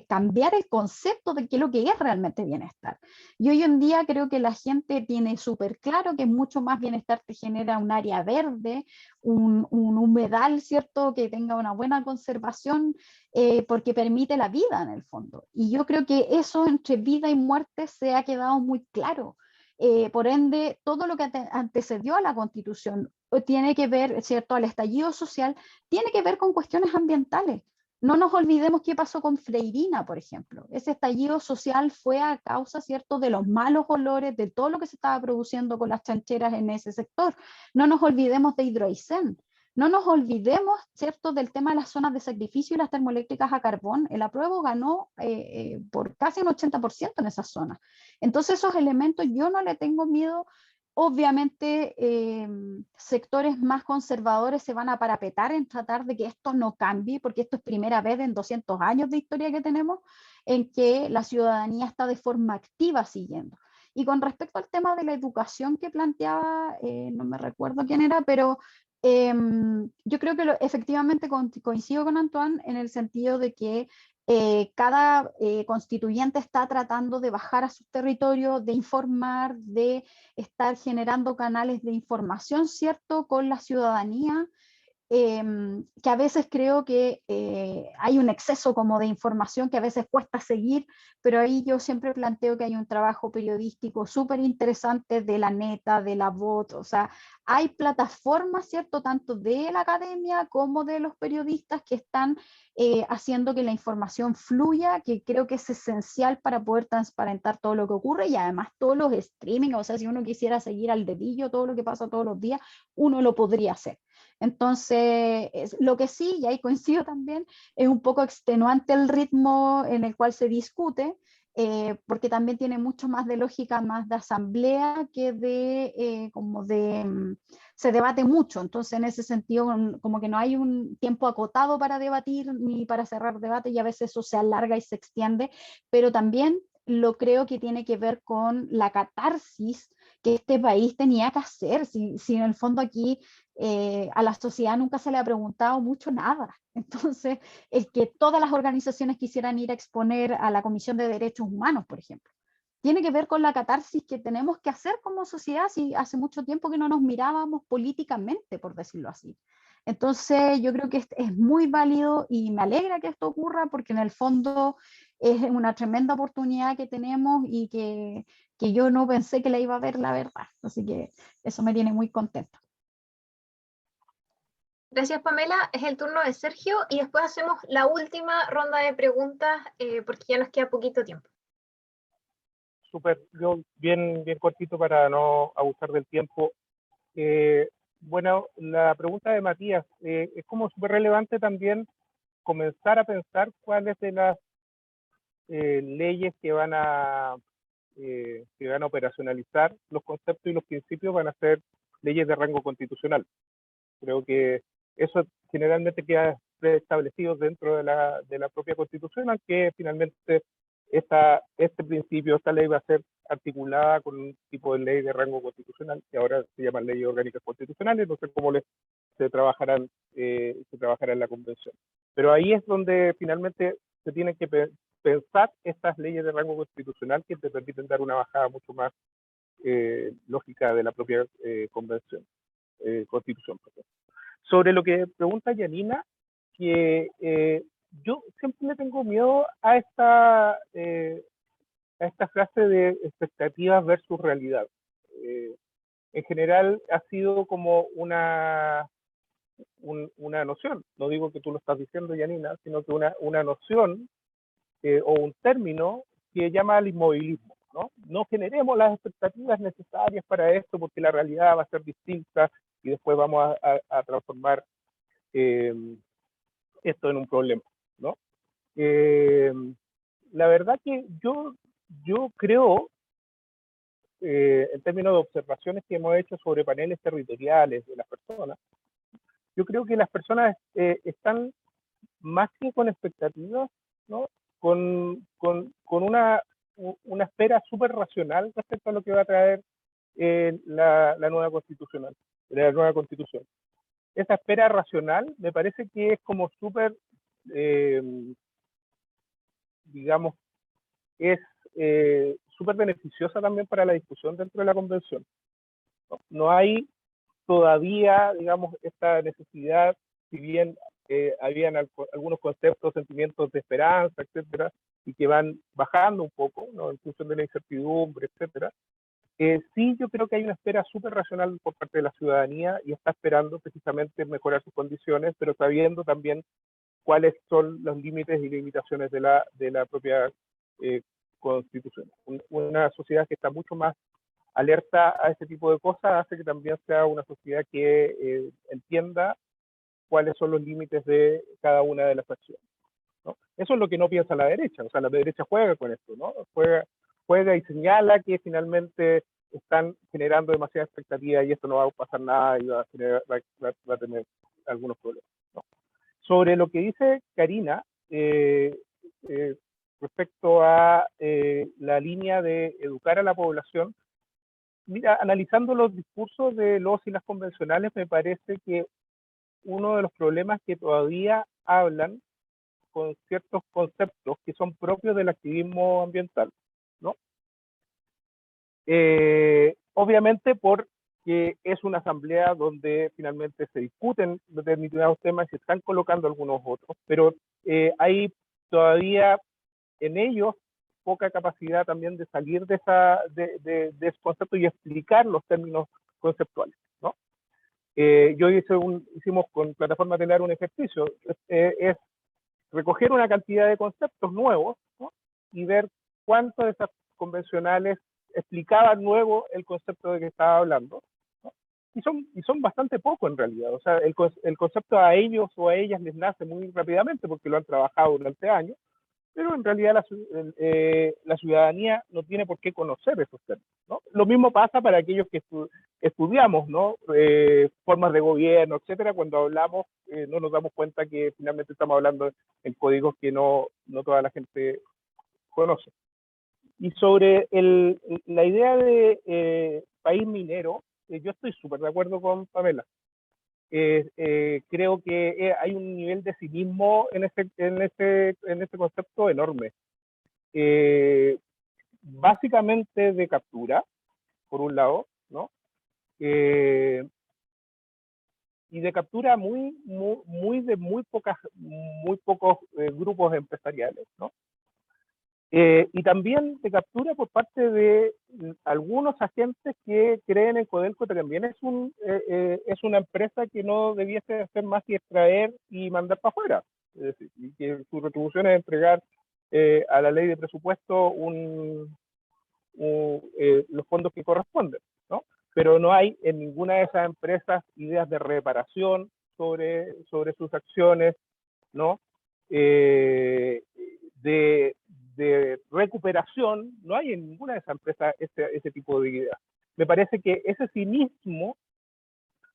cambiar el concepto de qué es lo que es realmente bienestar. Y hoy en día creo que la gente tiene súper claro que mucho más bienestar te genera un área verde, un humedal, ¿cierto?, que tenga una buena conservación, porque permite la vida en el fondo. Y yo creo que eso entre vida y muerte se ha quedado muy claro. Por ende, todo lo que antecedió a la Constitución tiene que ver, ¿cierto?, al estallido social, tiene que ver con cuestiones ambientales. No nos olvidemos qué pasó con Freirina, por ejemplo. Ese estallido social fue a causa, ¿cierto?, de los malos olores, de todo lo que se estaba produciendo con las chancheras en ese sector. No nos olvidemos de Hidroaicén. No nos olvidemos, ¿cierto?, del tema de las zonas de sacrificio y las termoeléctricas a carbón. El apruebo ganó por casi un 80% en esas zonas. Entonces, esos elementos yo no le tengo miedo. Obviamente, sectores más conservadores se van a parapetar en tratar de que esto no cambie, porque esto es primera vez en 200 años de historia que tenemos en que la ciudadanía está de forma activa siguiendo. Y con respecto al tema de la educación que planteaba, no me recuerdo quién era, pero yo creo que efectivamente coincido con Antoine en el sentido de que cada constituyente está tratando de bajar a su territorio, de informar, de estar generando canales de información, ¿cierto?, con la ciudadanía, que a veces creo que hay un exceso como de información que a veces cuesta seguir, pero ahí yo siempre planteo que hay un trabajo periodístico súper interesante de la Neta, de la VOT, o sea, hay plataformas, ¿cierto?, tanto de la academia como de los periodistas que están haciendo que la información fluya, que creo que es esencial para poder transparentar todo lo que ocurre y además todos los streaming, o sea, si uno quisiera seguir al dedillo todo lo que pasa todos los días, uno lo podría hacer. Entonces, lo que sí, y ahí coincido también, es un poco extenuante el ritmo en el cual se discute, porque también tiene mucho más de lógica, más de asamblea que de, se debate mucho, entonces en ese sentido como que no hay un tiempo acotado para debatir ni para cerrar debate y a veces eso se alarga y se extiende, pero también lo creo que tiene que ver con la catarsis que este país tenía que hacer, si en el fondo aquí a la sociedad nunca se le ha preguntado mucho nada. Entonces, el que todas las organizaciones quisieran ir a exponer a la Comisión de Derechos Humanos, por ejemplo, tiene que ver con la catarsis que tenemos que hacer como sociedad, si hace mucho tiempo que no nos mirábamos políticamente, por decirlo así. Entonces, yo creo que es muy válido y me alegra que esto ocurra porque en el fondo es una tremenda oportunidad que tenemos y que yo no pensé que la iba a ver, la verdad. Así que eso me tiene muy contento. Gracias, Pamela. Es el turno de Sergio y después hacemos la última ronda de preguntas porque ya nos queda poquito tiempo. Súper, yo bien cortito para no abusar del tiempo. Bueno, la pregunta de Matías, es como súper relevante también comenzar a pensar cuáles de las leyes que van a operacionalizar los conceptos y los principios van a ser leyes de rango constitucional. Creo que eso generalmente queda preestablecido dentro de la propia Constitución, aunque finalmente este principio, esta ley va a ser articulada con un tipo de ley de rango constitucional, que ahora se llaman leyes orgánicas constitucionales, no sé cómo se trabajarán en la convención. Pero ahí es donde finalmente se tienen que pensar estas leyes de rango constitucional que te permiten dar una bajada mucho más lógica de la propia constitución. Sobre lo que pregunta Yanina, que yo siempre le tengo miedo a esta frase de expectativas versus realidad. En general ha sido como una noción, no digo que tú lo estás diciendo, Yanina, sino que una noción o un término que llama al inmovilismo. No generemos las expectativas necesarias para esto porque la realidad va a ser distinta y después vamos a transformar esto en un problema, ¿no? La verdad que yo creo, en términos de observaciones que hemos hecho sobre paneles territoriales de las personas, yo creo que las personas están más que con expectativas, ¿no? Con una espera súper racional respecto a lo que va a traer la nueva constitución. Esa espera racional me parece que es como súper, digamos, es súper beneficiosa también para la discusión dentro de la convención. No hay todavía, digamos, esta necesidad, si bien habían algunos conceptos, sentimientos de esperanza, etcétera, y que van bajando un poco, ¿no? En función de la incertidumbre, etcétera. Sí, yo creo que hay una espera súper racional por parte de la ciudadanía y está esperando precisamente mejorar sus condiciones, pero sabiendo también cuáles son los límites y limitaciones de la propia Constitución. Una sociedad que está mucho más alerta a este tipo de cosas hace que también sea una sociedad que entienda cuáles son los límites de cada una de las acciones, ¿no? Eso es lo que no piensa la derecha, o sea, la derecha juega con esto, ¿no? Juega y señala que finalmente están generando demasiada expectativa y esto no va a pasar nada y va a tener algunos problemas, ¿no? Sobre lo que dice Karina, respecto a la línea de educar a la población, mira, analizando los discursos de los y las convencionales, me parece que uno de los problemas que todavía hablan con ciertos conceptos que son propios del activismo ambiental, ¿no? Obviamente porque es una asamblea donde finalmente se discuten determinados temas y se están colocando algunos otros, pero hay todavía en ellos poca capacidad también de salir de ese concepto y explicar los términos conceptuales, ¿no? Hicimos con Plataforma Telar un ejercicio, es recoger una cantidad de conceptos nuevos, ¿no? Y ver cuántos de esas convencionales explicaban nuevo el concepto de que estaba hablando, ¿no? Y son bastante poco en realidad, o sea, el concepto a ellos o a ellas les nace muy rápidamente porque lo han trabajado durante años, pero en realidad la ciudadanía no tiene por qué conocer esos términos, ¿no? Lo mismo pasa para aquellos que estudiamos, ¿no? Formas de gobierno, etcétera. Cuando hablamos, no nos damos cuenta que finalmente estamos hablando en códigos que no toda la gente conoce. Y sobre la idea de país minero, yo estoy súper de acuerdo con Pamela. Creo que hay un nivel de cinismo en este concepto enorme. Básicamente de captura, por un lado, ¿no? Y de captura de muy pocos grupos empresariales, ¿no? Y también de captura por parte de algunos agentes que creen en Codelco, que también es una empresa que no debiese hacer más que extraer y mandar para afuera. Es decir, y que su retribución es entregar a la ley de presupuesto los fondos que corresponden, ¿no? Pero no hay en ninguna de esas empresas ideas de reparación sobre sus acciones, ¿no? De recuperación, no hay en ninguna de esas empresas ese tipo de ideas. Me parece que ese cinismo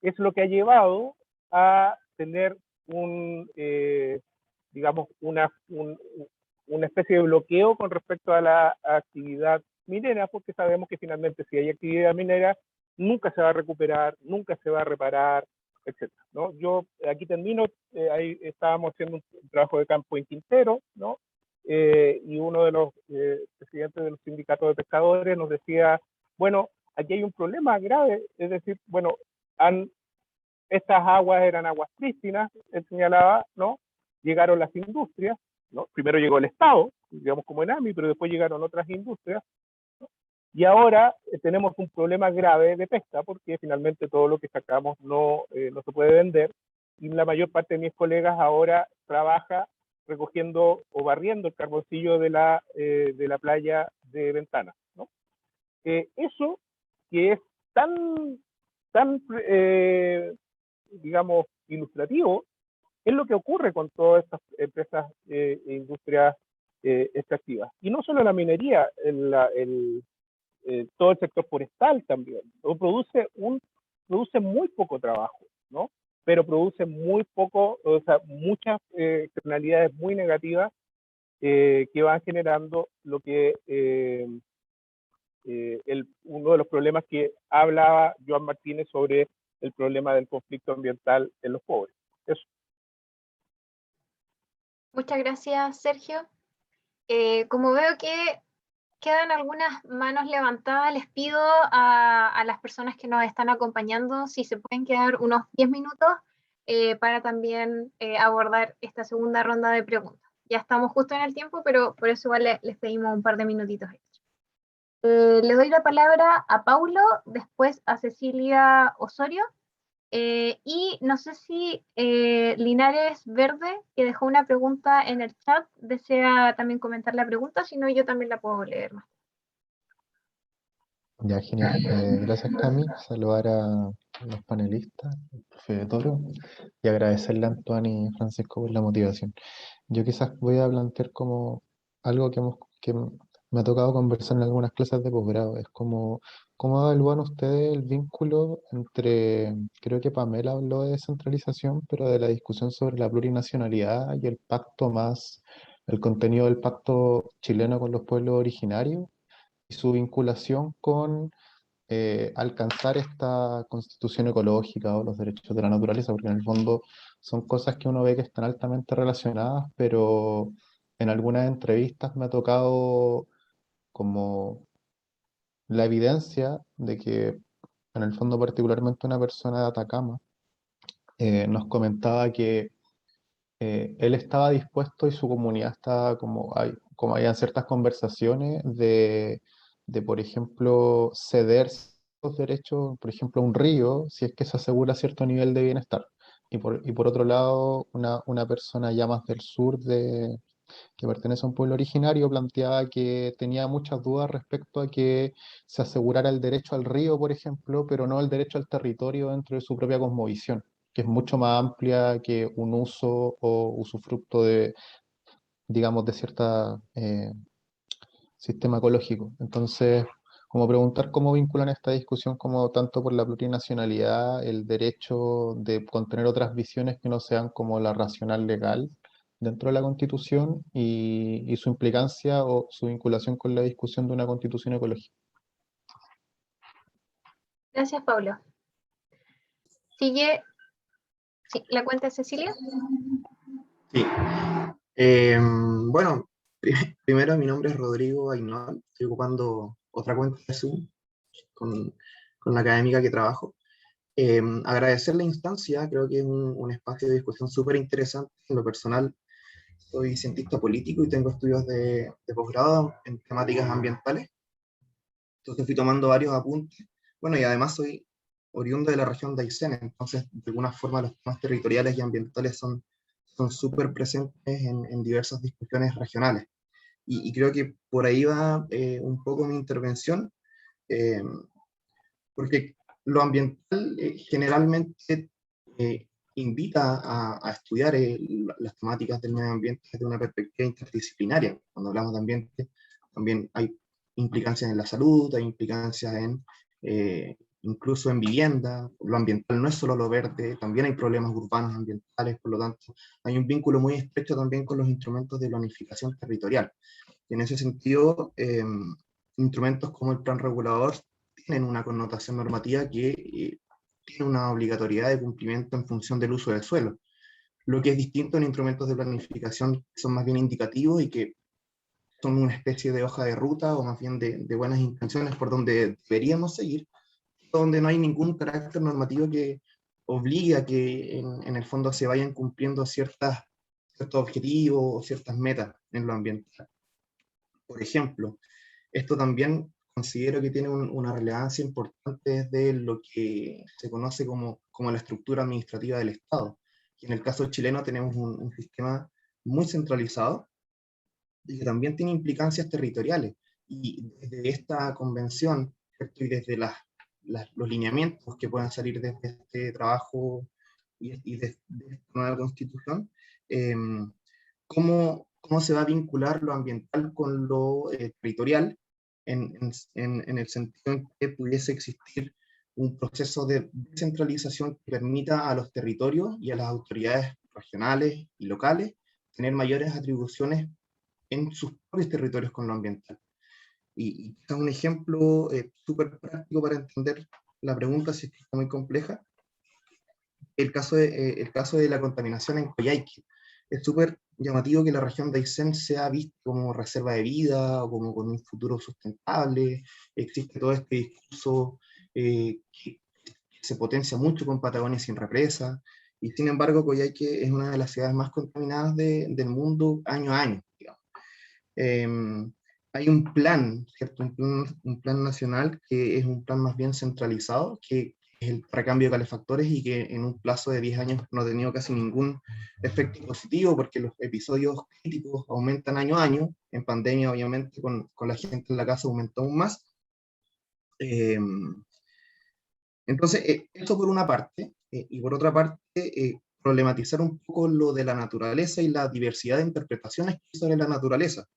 es lo que ha llevado a tener digamos, una especie de bloqueo con respecto a la actividad minera, porque sabemos que finalmente si hay actividad minera, nunca se va a recuperar, nunca se va a reparar, etc., ¿no? Yo aquí termino, ahí estábamos haciendo un trabajo de campo en Quintero, ¿no? Y uno de los presidentes de los sindicatos de pescadores nos decía, bueno, aquí hay un problema grave, es decir, bueno, estas aguas eran aguas prístinas, él señalaba, ¿no? Llegaron las industrias, ¿no? Primero llegó el Estado, digamos como Enami, pero después llegaron otras industrias, ¿no? Y ahora tenemos un problema grave de pesca, porque finalmente todo lo que sacamos no se puede vender, y la mayor parte de mis colegas ahora trabaja recogiendo o barriendo el carboncillo de la playa de Ventana, ¿no? Eso que es tan digamos, ilustrativo, es lo que ocurre con todas estas empresas e industrias extractivas. Y no solo la minería, todo el sector forestal también. Produce muy poco trabajo, ¿no? Pero produce muy poco, o sea, muchas externalidades muy negativas que van generando lo que uno de los problemas que hablaba Joan Martínez sobre el problema del conflicto ambiental en los pobres. Eso. Muchas gracias, Sergio. Como veo que quedan algunas manos levantadas, les pido a las personas que nos están acompañando si se pueden quedar unos 10 minutos para también abordar esta segunda ronda de preguntas. Ya estamos justo en el tiempo, pero por eso igual les pedimos un par de minutitos extra. Le doy la palabra a Paulo, después a Cecilia Osorio, Y no sé si Linares Verde, que dejó una pregunta en el chat, desea también comentar la pregunta, si no yo también la puedo leer más. Ya, genial. Gracias, Cami. Saludar a los panelistas, el profe Toro, y agradecerle a Antoine y Francisco por la motivación. Yo quizás voy a plantear como algo que me ha tocado conversar en algunas clases de posgrado. Es como, ¿cómo evalúan ustedes el vínculo entre, creo que Pamela habló de descentralización, pero de la discusión sobre la plurinacionalidad y el pacto más, el contenido del pacto chileno con los pueblos originarios y su vinculación con alcanzar esta constitución ecológica o los derechos de la naturaleza, porque en el fondo son cosas que uno ve que están altamente relacionadas, pero en algunas entrevistas me ha tocado como la evidencia de que en el fondo particularmente una persona de Atacama nos comentaba que él estaba dispuesto y su comunidad estaba como habían ciertas conversaciones de, por ejemplo, ceder los derechos, por ejemplo, a un río, si es que se asegura cierto nivel de bienestar. Y por otro lado, una persona ya más del sur, que pertenece a un pueblo originario, planteaba que tenía muchas dudas respecto a que se asegurara el derecho al río, por ejemplo, pero no el derecho al territorio dentro de su propia cosmovisión, que es mucho más amplia que un uso o usufructo de, digamos, de cierta sistema ecológico. Entonces, como preguntar cómo vinculan esta discusión como tanto por la plurinacionalidad, el derecho de contener otras visiones que no sean como la racional legal dentro de la Constitución y su implicancia o su vinculación con la discusión de una Constitución ecológica. Gracias, Pablo. Sigue la cuenta de Cecilia. Sí. Bueno, primero mi nombre es Rodrigo Ainhoa, estoy ocupando otra cuenta de Zoom con la académica que trabajo. Agradecer la instancia, creo que es un espacio de discusión súper interesante. En lo personal, soy cientista político y tengo estudios de posgrado en temáticas ambientales, entonces fui tomando varios apuntes. Bueno, y además soy oriundo de la región de Aysén, entonces de alguna forma los temas territoriales y ambientales son súper presentes en diversas discusiones regionales. Y creo que por ahí va un poco mi intervención, eh, porque lo ambiental generalmente invita a estudiar las temáticas del medio ambiente desde una perspectiva interdisciplinaria. Cuando hablamos de ambiente, también hay implicancias en la salud, hay implicancias incluso en vivienda. Lo ambiental no es solo lo verde, también hay problemas urbanos ambientales, por lo tanto, hay un vínculo muy estrecho también con los instrumentos de planificación territorial. Y en ese sentido, instrumentos como el plan regulador tienen una connotación normativa que tiene una obligatoriedad de cumplimiento en función del uso del suelo, lo que es distinto en instrumentos de planificación que son más bien indicativos y que son una especie de hoja de ruta o más bien de buenas intenciones por donde deberíamos seguir, donde no hay ningún carácter normativo que obligue a que en el fondo se vayan cumpliendo ciertos objetivos o ciertas metas en lo ambiental. Por ejemplo, esto también considero que tiene una relevancia importante desde lo que se conoce como la estructura administrativa del Estado. Y en el caso chileno tenemos un sistema muy centralizado y que también tiene implicancias territoriales. Y desde esta convención, ¿cierto? Y desde los lineamientos que puedan salir de este trabajo y de esta nueva constitución, ¿cómo se va a vincular lo ambiental con lo territorial en el sentido en que pudiese existir un proceso de descentralización que permita a los territorios y a las autoridades regionales y locales tener mayores atribuciones en sus propios territorios con lo ambiental? Y es un ejemplo súper práctico para entender la pregunta, si es que está muy compleja. El caso de la contaminación en Coyhaique. Es súper llamativo que la región de Aysén sea vista como reserva de vida o como con un futuro sustentable. Existe todo este discurso que se potencia mucho con Patagonia sin represa, y sin embargo Coyhaique es una de las ciudades más contaminadas del mundo año a año, digamos. Hay un plan, ¿cierto? Un plan nacional que es un plan más bien centralizado, que es el recambio de calefactores y que en un plazo de 10 años no ha tenido casi ningún efecto positivo porque los episodios críticos aumentan año a año. En pandemia, obviamente, con la gente en la casa aumentó aún más. Entonces, eso por una parte, y por otra parte, problematizar un poco lo de la naturaleza y la diversidad de interpretaciones que hay sobre la naturaleza.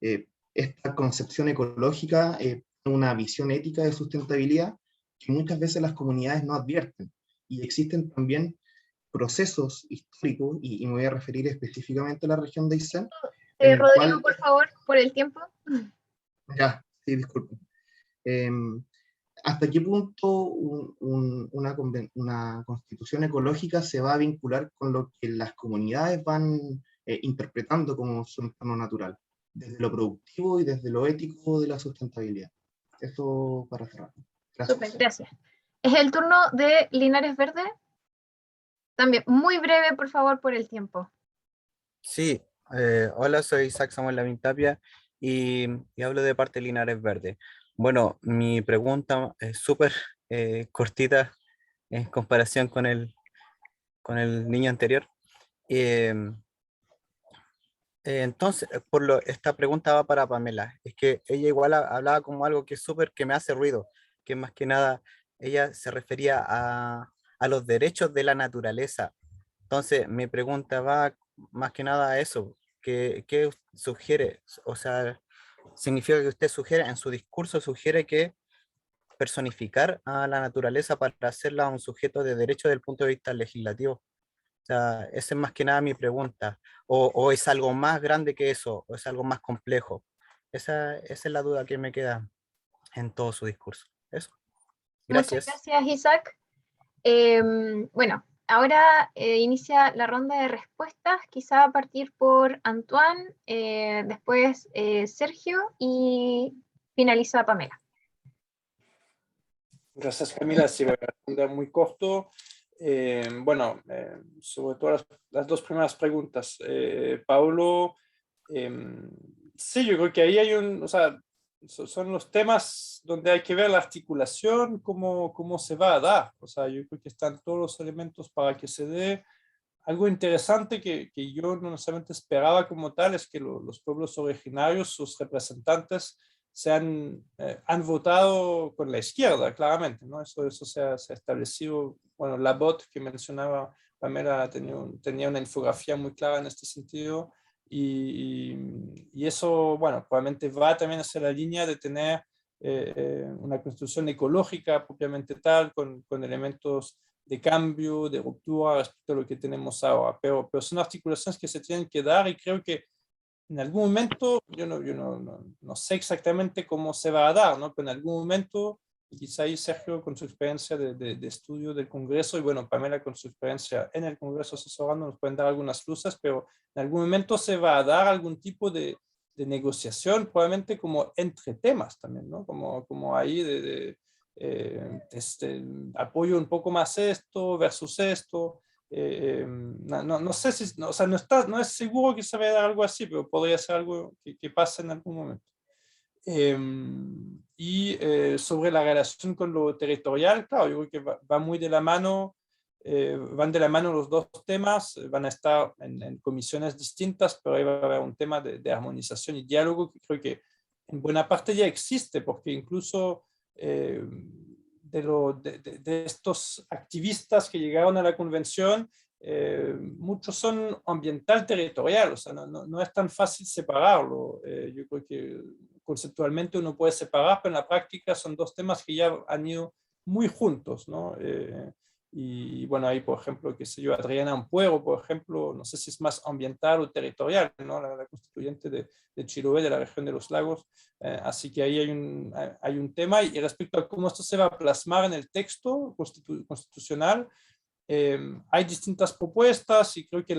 Esta concepción ecológica, una visión ética de sustentabilidad que muchas veces las comunidades no advierten. Y existen también procesos históricos, y me voy a referir específicamente a la región de Aysén. Rodrigo, por favor, por el tiempo. Ya, sí, disculpen. ¿Hasta qué punto una constitución ecológica se va a vincular con lo que las comunidades van interpretando como su entorno natural, desde lo productivo y desde lo ético de la sustentabilidad? Eso para cerrar. Gracias. Súper, gracias. Es el turno de Linares Verde. También, muy breve, por favor, por el tiempo. Sí, hola, soy Isaac Samuel Lavín Tapia y hablo de parte de Linares Verde. Bueno, mi pregunta es súper cortita en comparación con el niño anterior. Entonces, esta pregunta va para Pamela. Es que ella igual hablaba como algo que es súper, que me hace ruido, que más que nada ella se refería a los derechos de la naturaleza. Entonces, mi pregunta va más que nada a eso. ¿Qué sugiere? O sea, significa que usted sugiere, en su discurso sugiere que personificar a la naturaleza para hacerla un sujeto de derecho desde el punto de vista legislativo. O sea, esa es más que nada mi pregunta. ¿O es algo más grande que eso? ¿O es algo más complejo? Esa es la duda que me queda en todo su discurso. Eso. Gracias. Muchas gracias, Isaac. Bueno, ahora inicia la ronda de respuestas, quizá a partir por Antoine, después Sergio y finaliza Pamela. Gracias, Camila. Sí, voy a responder muy corto. Bueno, sobre todo las dos primeras preguntas. Paulo, sí, yo creo que ahí hay o sea, son los temas donde hay que ver la articulación, cómo se va a dar. O sea, yo creo que están todos los elementos para que se dé. Algo interesante que yo no necesariamente esperaba como tal es que los pueblos originarios, sus representantes, han votado con la izquierda, claramente, ¿no? Eso se ha establecido. Bueno, la bot que mencionaba Pamela tenía una infografía muy clara en este sentido, y eso, bueno, probablemente va también hacia la línea de tener una construcción ecológica propiamente tal, con elementos de cambio, de ruptura respecto a lo que tenemos ahora, pero son articulaciones que se tienen que dar, y creo que en algún momento, yo no sé exactamente cómo se va a dar, ¿no? Pero en algún momento, y quizá ahí Sergio con su experiencia de estudio del Congreso, y bueno, Pamela con su experiencia en el Congreso asesorando, nos pueden dar algunas luces, pero en algún momento se va a dar algún tipo de negociación, probablemente como entre temas también, ¿no? Como ahí apoyo un poco más esto versus esto. No sé si, o sea, no es seguro que se vaya a dar algo así, pero podría ser algo que pase en algún momento. Sobre la relación con lo territorial, claro, yo creo que va muy de la mano, van de la mano los dos temas, van a estar en comisiones distintas, pero ahí va a haber un tema de armonización y diálogo que creo que en buena parte ya existe, porque incluso de estos activistas que llegaron a la convención, muchos son ambiental territorial, o sea, no es tan fácil separarlo. Yo creo que conceptualmente uno puede separar, pero en la práctica son dos temas que ya han ido muy juntos, ¿no? Y bueno, ahí, por ejemplo, qué sé yo, Adriana Ampuero, por ejemplo, no sé si es más ambiental o territorial, ¿no? La constituyente de Chiloé, de la región de los lagos. Así que ahí hay un tema. Y respecto a cómo esto se va a plasmar en el texto constitucional, hay distintas propuestas, y creo que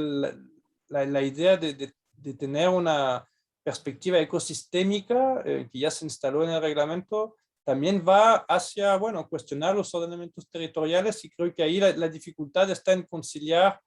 la idea de tener una perspectiva ecosistémica que ya se instaló en el reglamento también va hacia, bueno, cuestionar los ordenamientos territoriales, y creo que ahí la dificultad está en conciliar,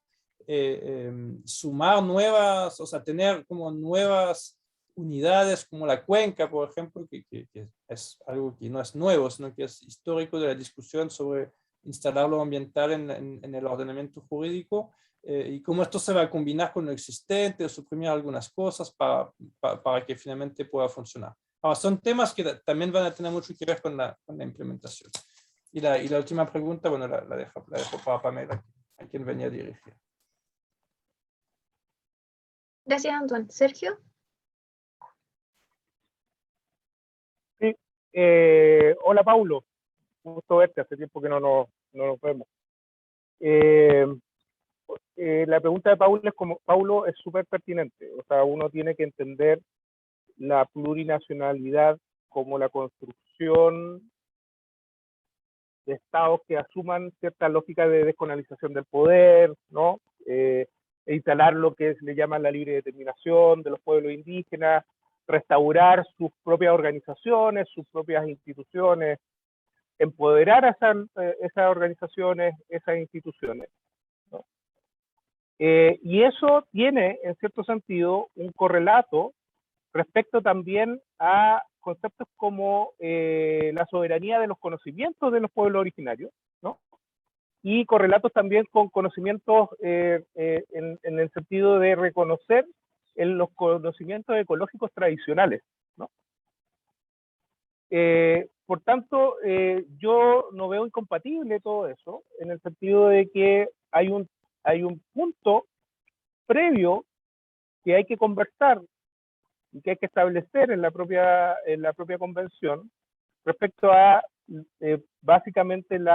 sumar nuevas, o sea, tener como nuevas unidades como la cuenca, por ejemplo, que es algo que no es nuevo, sino que es histórico de la discusión sobre instalar lo ambiental en el ordenamiento jurídico, y cómo esto se va a combinar con lo existente, o suprimir algunas cosas para que finalmente pueda funcionar. Ahora, son temas que también van a tener mucho que ver con la implementación. Y la última pregunta, bueno, la dejo para Pamela, a quien venía a dirigir. Gracias, Antoine. Sergio. Sí. Hola, Paulo. Gusto verte. Hace tiempo que no nos vemos. La pregunta de Paulo es súper pertinente. O sea, uno tiene que entender la plurinacionalidad como la construcción de estados que asuman cierta lógica de descolonización del poder, ¿no? E instalar lo que le llaman la libre determinación de los pueblos indígenas, restaurar sus propias organizaciones, sus propias instituciones, empoderar a esas organizaciones, esas instituciones, ¿no? Y eso tiene, en cierto sentido, un correlato respecto también a conceptos como la soberanía de los conocimientos de los pueblos originarios, ¿no? Y correlatos también con conocimientos en el sentido de reconocer los conocimientos ecológicos tradicionales, ¿no? Por tanto, yo no veo incompatible todo eso, en el sentido de que hay un punto previo que hay que conversar y que hay que establecer en la propia convención respecto a básicamente el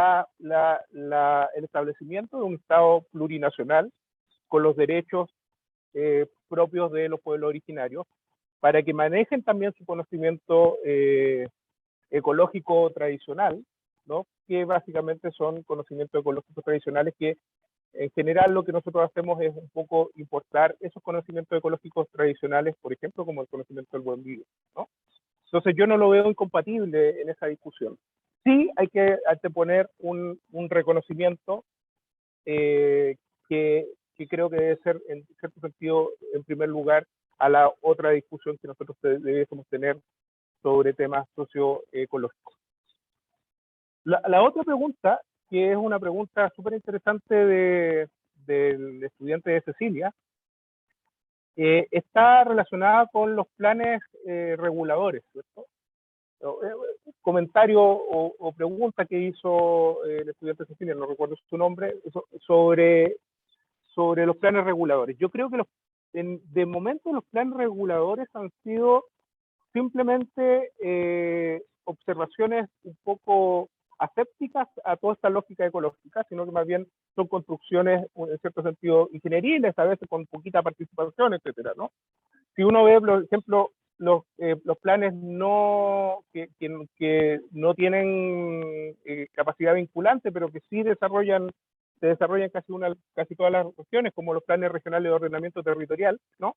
establecimiento de un Estado plurinacional con los derechos propios de los pueblos originarios, para que manejen también su conocimiento ecológico tradicional, ¿no? Que básicamente son conocimientos ecológicos tradicionales que en general lo que nosotros hacemos es un poco importar esos conocimientos ecológicos tradicionales, por ejemplo, como el conocimiento del buen vivir, ¿no? Entonces yo no lo veo incompatible en esa discusión. Sí hay que anteponer un reconocimiento que creo que debe ser, en cierto sentido, en primer lugar, a la otra discusión que nosotros debiésemos tener sobre temas socioecológicos. La otra pregunta, que es una pregunta súper interesante del estudiante de Cecilia, está relacionada con los planes reguladores, ¿cierto? Comentario o pregunta que hizo el estudiante de Cecilia, no recuerdo su nombre, sobre los planes reguladores. Yo creo que de momento los planes reguladores han sido simplemente observaciones un poco asépticas a toda esta lógica ecológica, sino que más bien son construcciones, en cierto sentido, ingenieriles, a veces con poquita participación, etcétera, ¿no? Si uno ve, por ejemplo, los planes que no tienen capacidad vinculante, pero que sí se desarrollan casi todas las regiones, como los planes regionales de ordenamiento territorial, ¿no?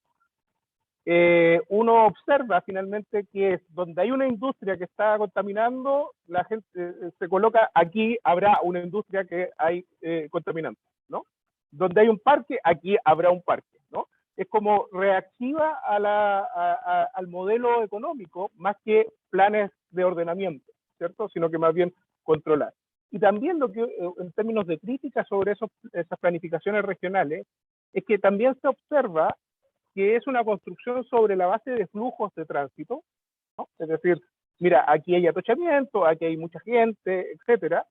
Uno observa finalmente que donde hay una industria que está contaminando, la gente se coloca, aquí habrá una industria que hay contaminante, ¿no? Donde hay un parque, aquí habrá un parque, ¿no? Es como reactiva al modelo económico más que planes de ordenamiento, ¿cierto? Sino que más bien controlar. Y también lo que, en términos de crítica sobre esas planificaciones regionales, es que también se observa que es una construcción sobre la base de flujos de tránsito, ¿no? Es decir, mira, aquí hay atochamiento, aquí hay mucha gente, etcétera,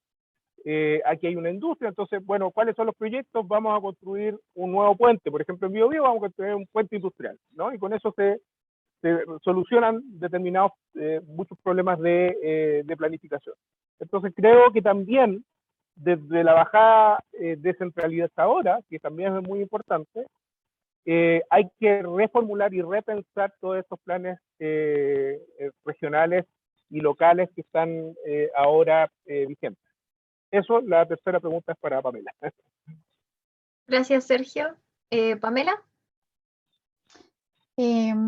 aquí hay una industria, entonces, bueno, ¿cuáles son los proyectos? Vamos a construir un nuevo puente, por ejemplo, en Biobío vamos a construir un puente industrial, ¿no? Y con eso se solucionan determinados, muchos problemas de planificación. Entonces, creo que también, desde la bajada descentralizadora, que también es muy importante, hay que reformular y repensar todos estos planes regionales y locales que están ahora vigentes. Eso, la tercera pregunta es para Pamela. Gracias, Sergio. Pamela.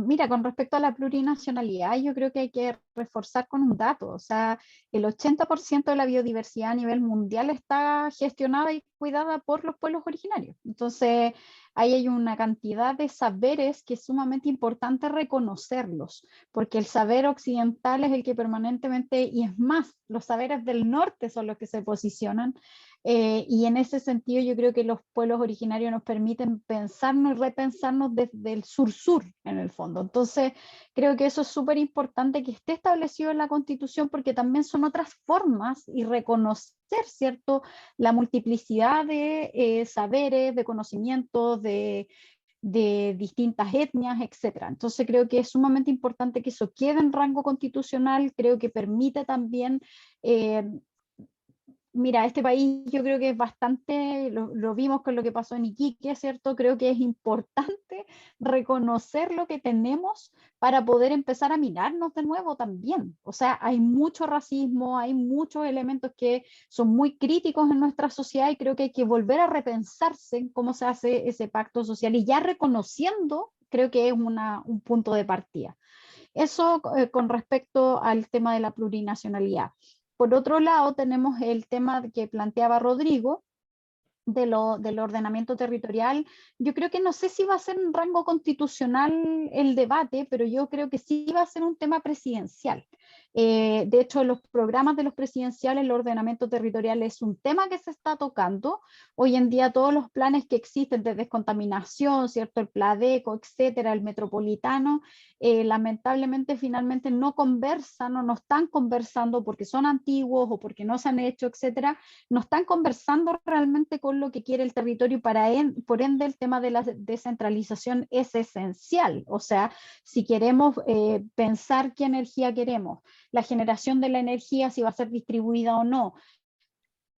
Mira, con respecto a la plurinacionalidad, yo creo que hay que reforzar con un dato, o sea, el 80% de la biodiversidad a nivel mundial está gestionada y cuidada por los pueblos originarios. Entonces, ahí hay una cantidad de saberes que es sumamente importante reconocerlos, porque el saber occidental es el que permanentemente, y es más, los saberes del norte son los que se posicionan, y en ese sentido yo creo que los pueblos originarios nos permiten pensarnos y repensarnos desde el sur-sur en el fondo. Entonces creo que eso es súper importante que esté establecido en la Constitución, porque también son otras formas y reconocer, ¿cierto?, la multiplicidad de saberes, de conocimientos, de distintas etnias, etc. Entonces creo que es sumamente importante que eso quede en rango constitucional. Creo que permite también mira, este país yo creo que es bastante, lo vimos con lo que pasó en Iquique, ¿cierto? Creo que es importante reconocer lo que tenemos para poder empezar a mirarnos de nuevo también. O sea, hay mucho racismo, hay muchos elementos que son muy críticos en nuestra sociedad y creo que hay que volver a repensarse cómo se hace ese pacto social y ya reconociendo, creo que es un punto de partida. Eso con respecto al tema de la plurinacionalidad. Por otro lado, tenemos el tema que planteaba Rodrigo, del ordenamiento territorial. Yo creo que no sé si va a ser un rango constitucional el debate, pero yo creo que sí va a ser un tema presidencial. De hecho, en los programas de los presidenciales, el ordenamiento territorial es un tema que se está tocando. Hoy en día todos los planes que existen de descontaminación, ¿cierto?, el Pladeco, etcétera, el metropolitano, lamentablemente finalmente no conversan o no están conversando porque son antiguos o porque no se han hecho, etcétera, no están conversando realmente con lo que quiere el territorio y por ende el tema de la descentralización es esencial. O sea, si queremos pensar qué energía queremos, la generación de la energía, si va a ser distribuida o no.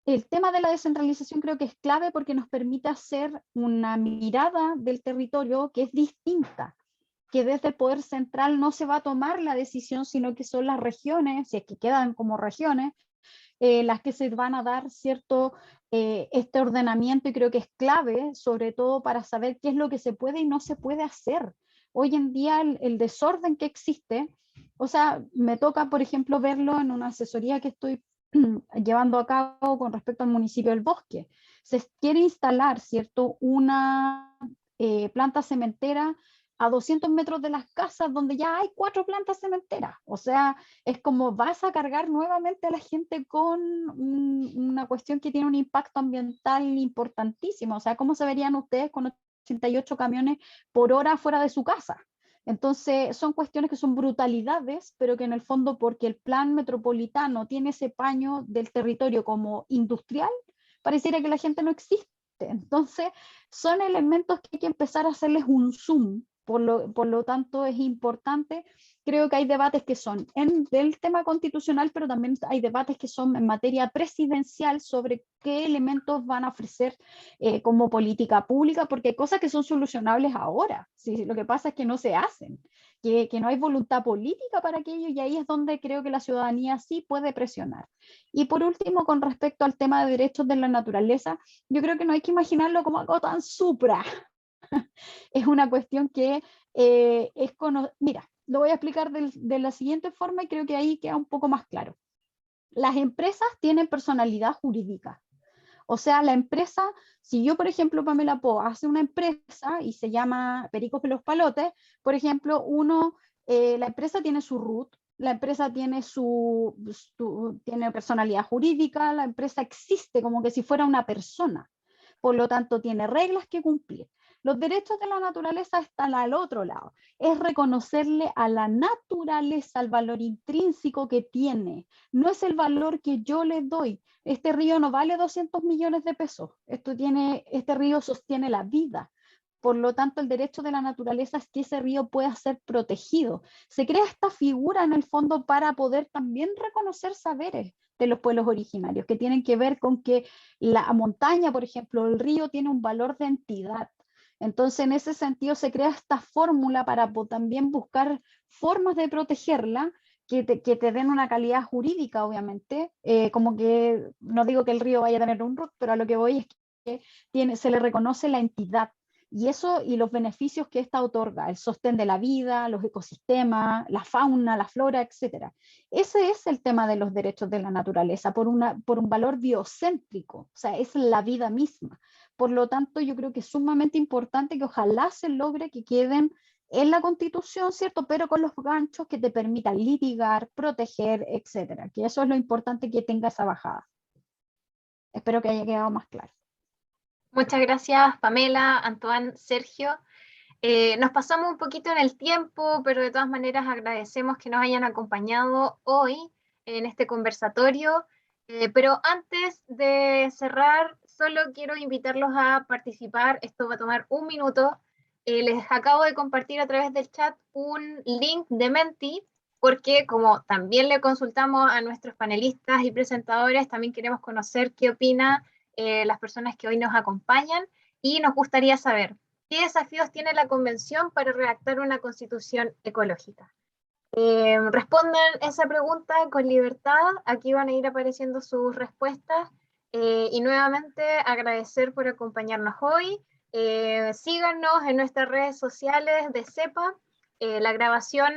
El tema de la descentralización creo que es clave porque nos permite hacer una mirada del territorio que es distinta, que desde el poder central no se va a tomar la decisión, sino que son las regiones, si es que quedan como regiones, las que se van a dar, ¿cierto?, este ordenamiento, y creo que es clave, sobre todo para saber qué es lo que se puede y no se puede hacer. Hoy en día el desorden que existe, o sea, me toca, por ejemplo, verlo en una asesoría que estoy llevando a cabo con respecto al municipio del Bosque. Se quiere instalar, ¿cierto?, una planta cementera a 200 metros de las casas donde ya hay 4 plantas cementeras. O sea, es como vas a cargar nuevamente a la gente con una cuestión que tiene un impacto ambiental importantísimo. O sea, ¿cómo se verían ustedes con 88 camiones por hora fuera de su casa? Entonces, son cuestiones que son brutalidades, pero que en el fondo, porque el plan metropolitano tiene ese paño del territorio como industrial, pareciera que la gente no existe. Entonces, son elementos que hay que empezar a hacerles un zoom. Por lo tanto, es importante. Creo que hay debates que son del tema constitucional, pero también hay debates que son en materia presidencial sobre qué elementos van a ofrecer como política pública, porque hay cosas que son solucionables ahora. ¿Sí? Lo que pasa es que no se hacen, que no hay voluntad política para aquello, y ahí es donde creo que la ciudadanía sí puede presionar. Y por último, con respecto al tema de derechos de la naturaleza, yo creo que no hay que imaginarlo como algo tan supra. Es una cuestión que mira, lo voy a explicar de la siguiente forma y creo que ahí queda un poco más claro. Las empresas tienen personalidad jurídica. O sea, la empresa, si yo, por ejemplo, Pamela Po, hace una empresa y se llama Pericos Pelos Palotes, por ejemplo, la empresa tiene su RUT, la empresa tiene tiene personalidad jurídica, la empresa existe como que si fuera una persona. Por lo tanto, tiene reglas que cumplir. Los derechos de la naturaleza están al otro lado. Es reconocerle a la naturaleza el valor intrínseco que tiene. No es el valor que yo le doy. Este río no vale 200 millones de pesos. Este río sostiene la vida. Por lo tanto, el derecho de la naturaleza es que ese río pueda ser protegido. Se crea esta figura en el fondo para poder también reconocer saberes de los pueblos originarios, que tienen que ver con que la montaña, por ejemplo, el río tiene un valor de entidad. Entonces, en ese sentido, se crea esta fórmula para también buscar formas de protegerla que te den una calidad jurídica, obviamente. Como que, no digo que el río vaya a tener un RUT, pero a lo que voy es que se le reconoce la entidad. y eso y los beneficios que esta otorga, el sostén de la vida, los ecosistemas, la fauna, la flora, etc. Ese es el tema de los derechos de la naturaleza, por un valor biocéntrico, o sea, es la vida misma. Por lo tanto, yo creo que es sumamente importante que ojalá se logre que queden en la Constitución, ¿cierto? Pero con los ganchos que te permitan litigar, proteger, etcétera. Que eso es lo importante, que tenga esa bajada. Espero que haya quedado más claro. Muchas gracias, Pamela, Antoine, Sergio. Nos pasamos un poquito en el tiempo, pero de todas maneras agradecemos que nos hayan acompañado hoy en este conversatorio. Pero antes de cerrar, solo quiero invitarlos a participar. Esto va a tomar un minuto. Les acabo de compartir a través del chat un link de Menti, porque como también le consultamos a nuestros panelistas y presentadores, también queremos conocer qué opina las personas que hoy nos acompañan, y nos gustaría saber qué desafíos tiene la Convención para redactar una constitución ecológica. Respondan esa pregunta con libertad, aquí van a ir apareciendo sus respuestas, y nuevamente agradecer por acompañarnos hoy. Síganos en nuestras redes sociales de CEPA, la grabación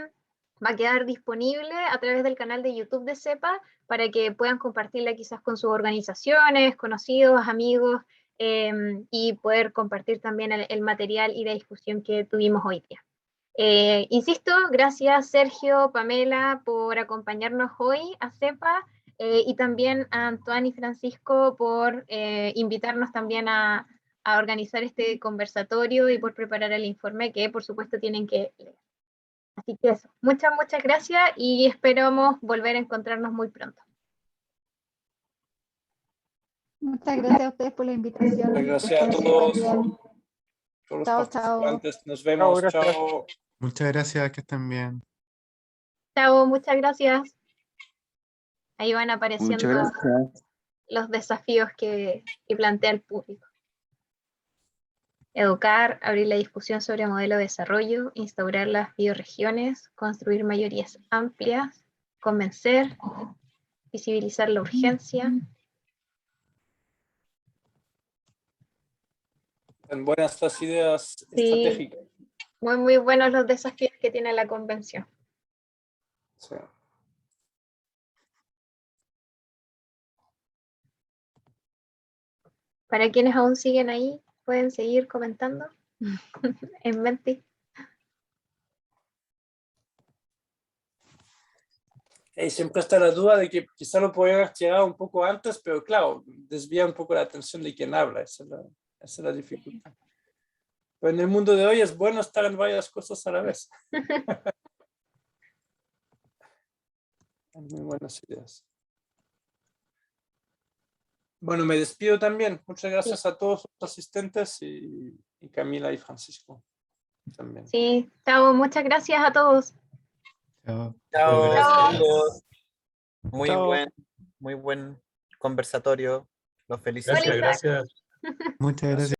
va a quedar disponible a través del canal de YouTube de CEPA para que puedan compartirla quizás con sus organizaciones, conocidos, amigos, y poder compartir también el material y la discusión que tuvimos hoy día. Insisto, gracias Sergio, Pamela, por acompañarnos hoy a CEPA, y también a Antoine y Francisco por invitarnos también a organizar este conversatorio y por preparar el informe que por supuesto tienen que leer. Así que eso, muchas gracias y esperamos volver a encontrarnos muy pronto. Muchas gracias a ustedes por la invitación. Muchas gracias a todos. Todos los Chao, participantes. Nos vemos. Chao, gracias. Chao. Muchas gracias, que estén bien. Chao, muchas gracias. Ahí van apareciendo Muchas gracias. los desafíos que plantea el público. Educar, abrir la discusión sobre modelo de desarrollo, instaurar las bioregiones, construir mayorías amplias, convencer, visibilizar la urgencia. En buenas estas ideas Sí, estratégicas. muy buenos los desafíos que tiene la convención. Sí. Para quienes aún siguen ahí, pueden seguir comentando en Menti. Y siempre está la duda de que quizá lo podría haber llegado un poco antes, pero claro, desvía un poco la atención de quien habla, esa es la dificultad. Pero en el mundo de hoy es bueno estar en varias cosas a la vez. Muy buenas ideas. Bueno, me despido también. Muchas gracias a todos los asistentes y Camila y Francisco también. Sí, chao, muchas gracias a todos. Chao. Chao, Chao. saludos. Muy Chao. buen conversatorio. Los felicito. Gracias, gracias. Muchas gracias.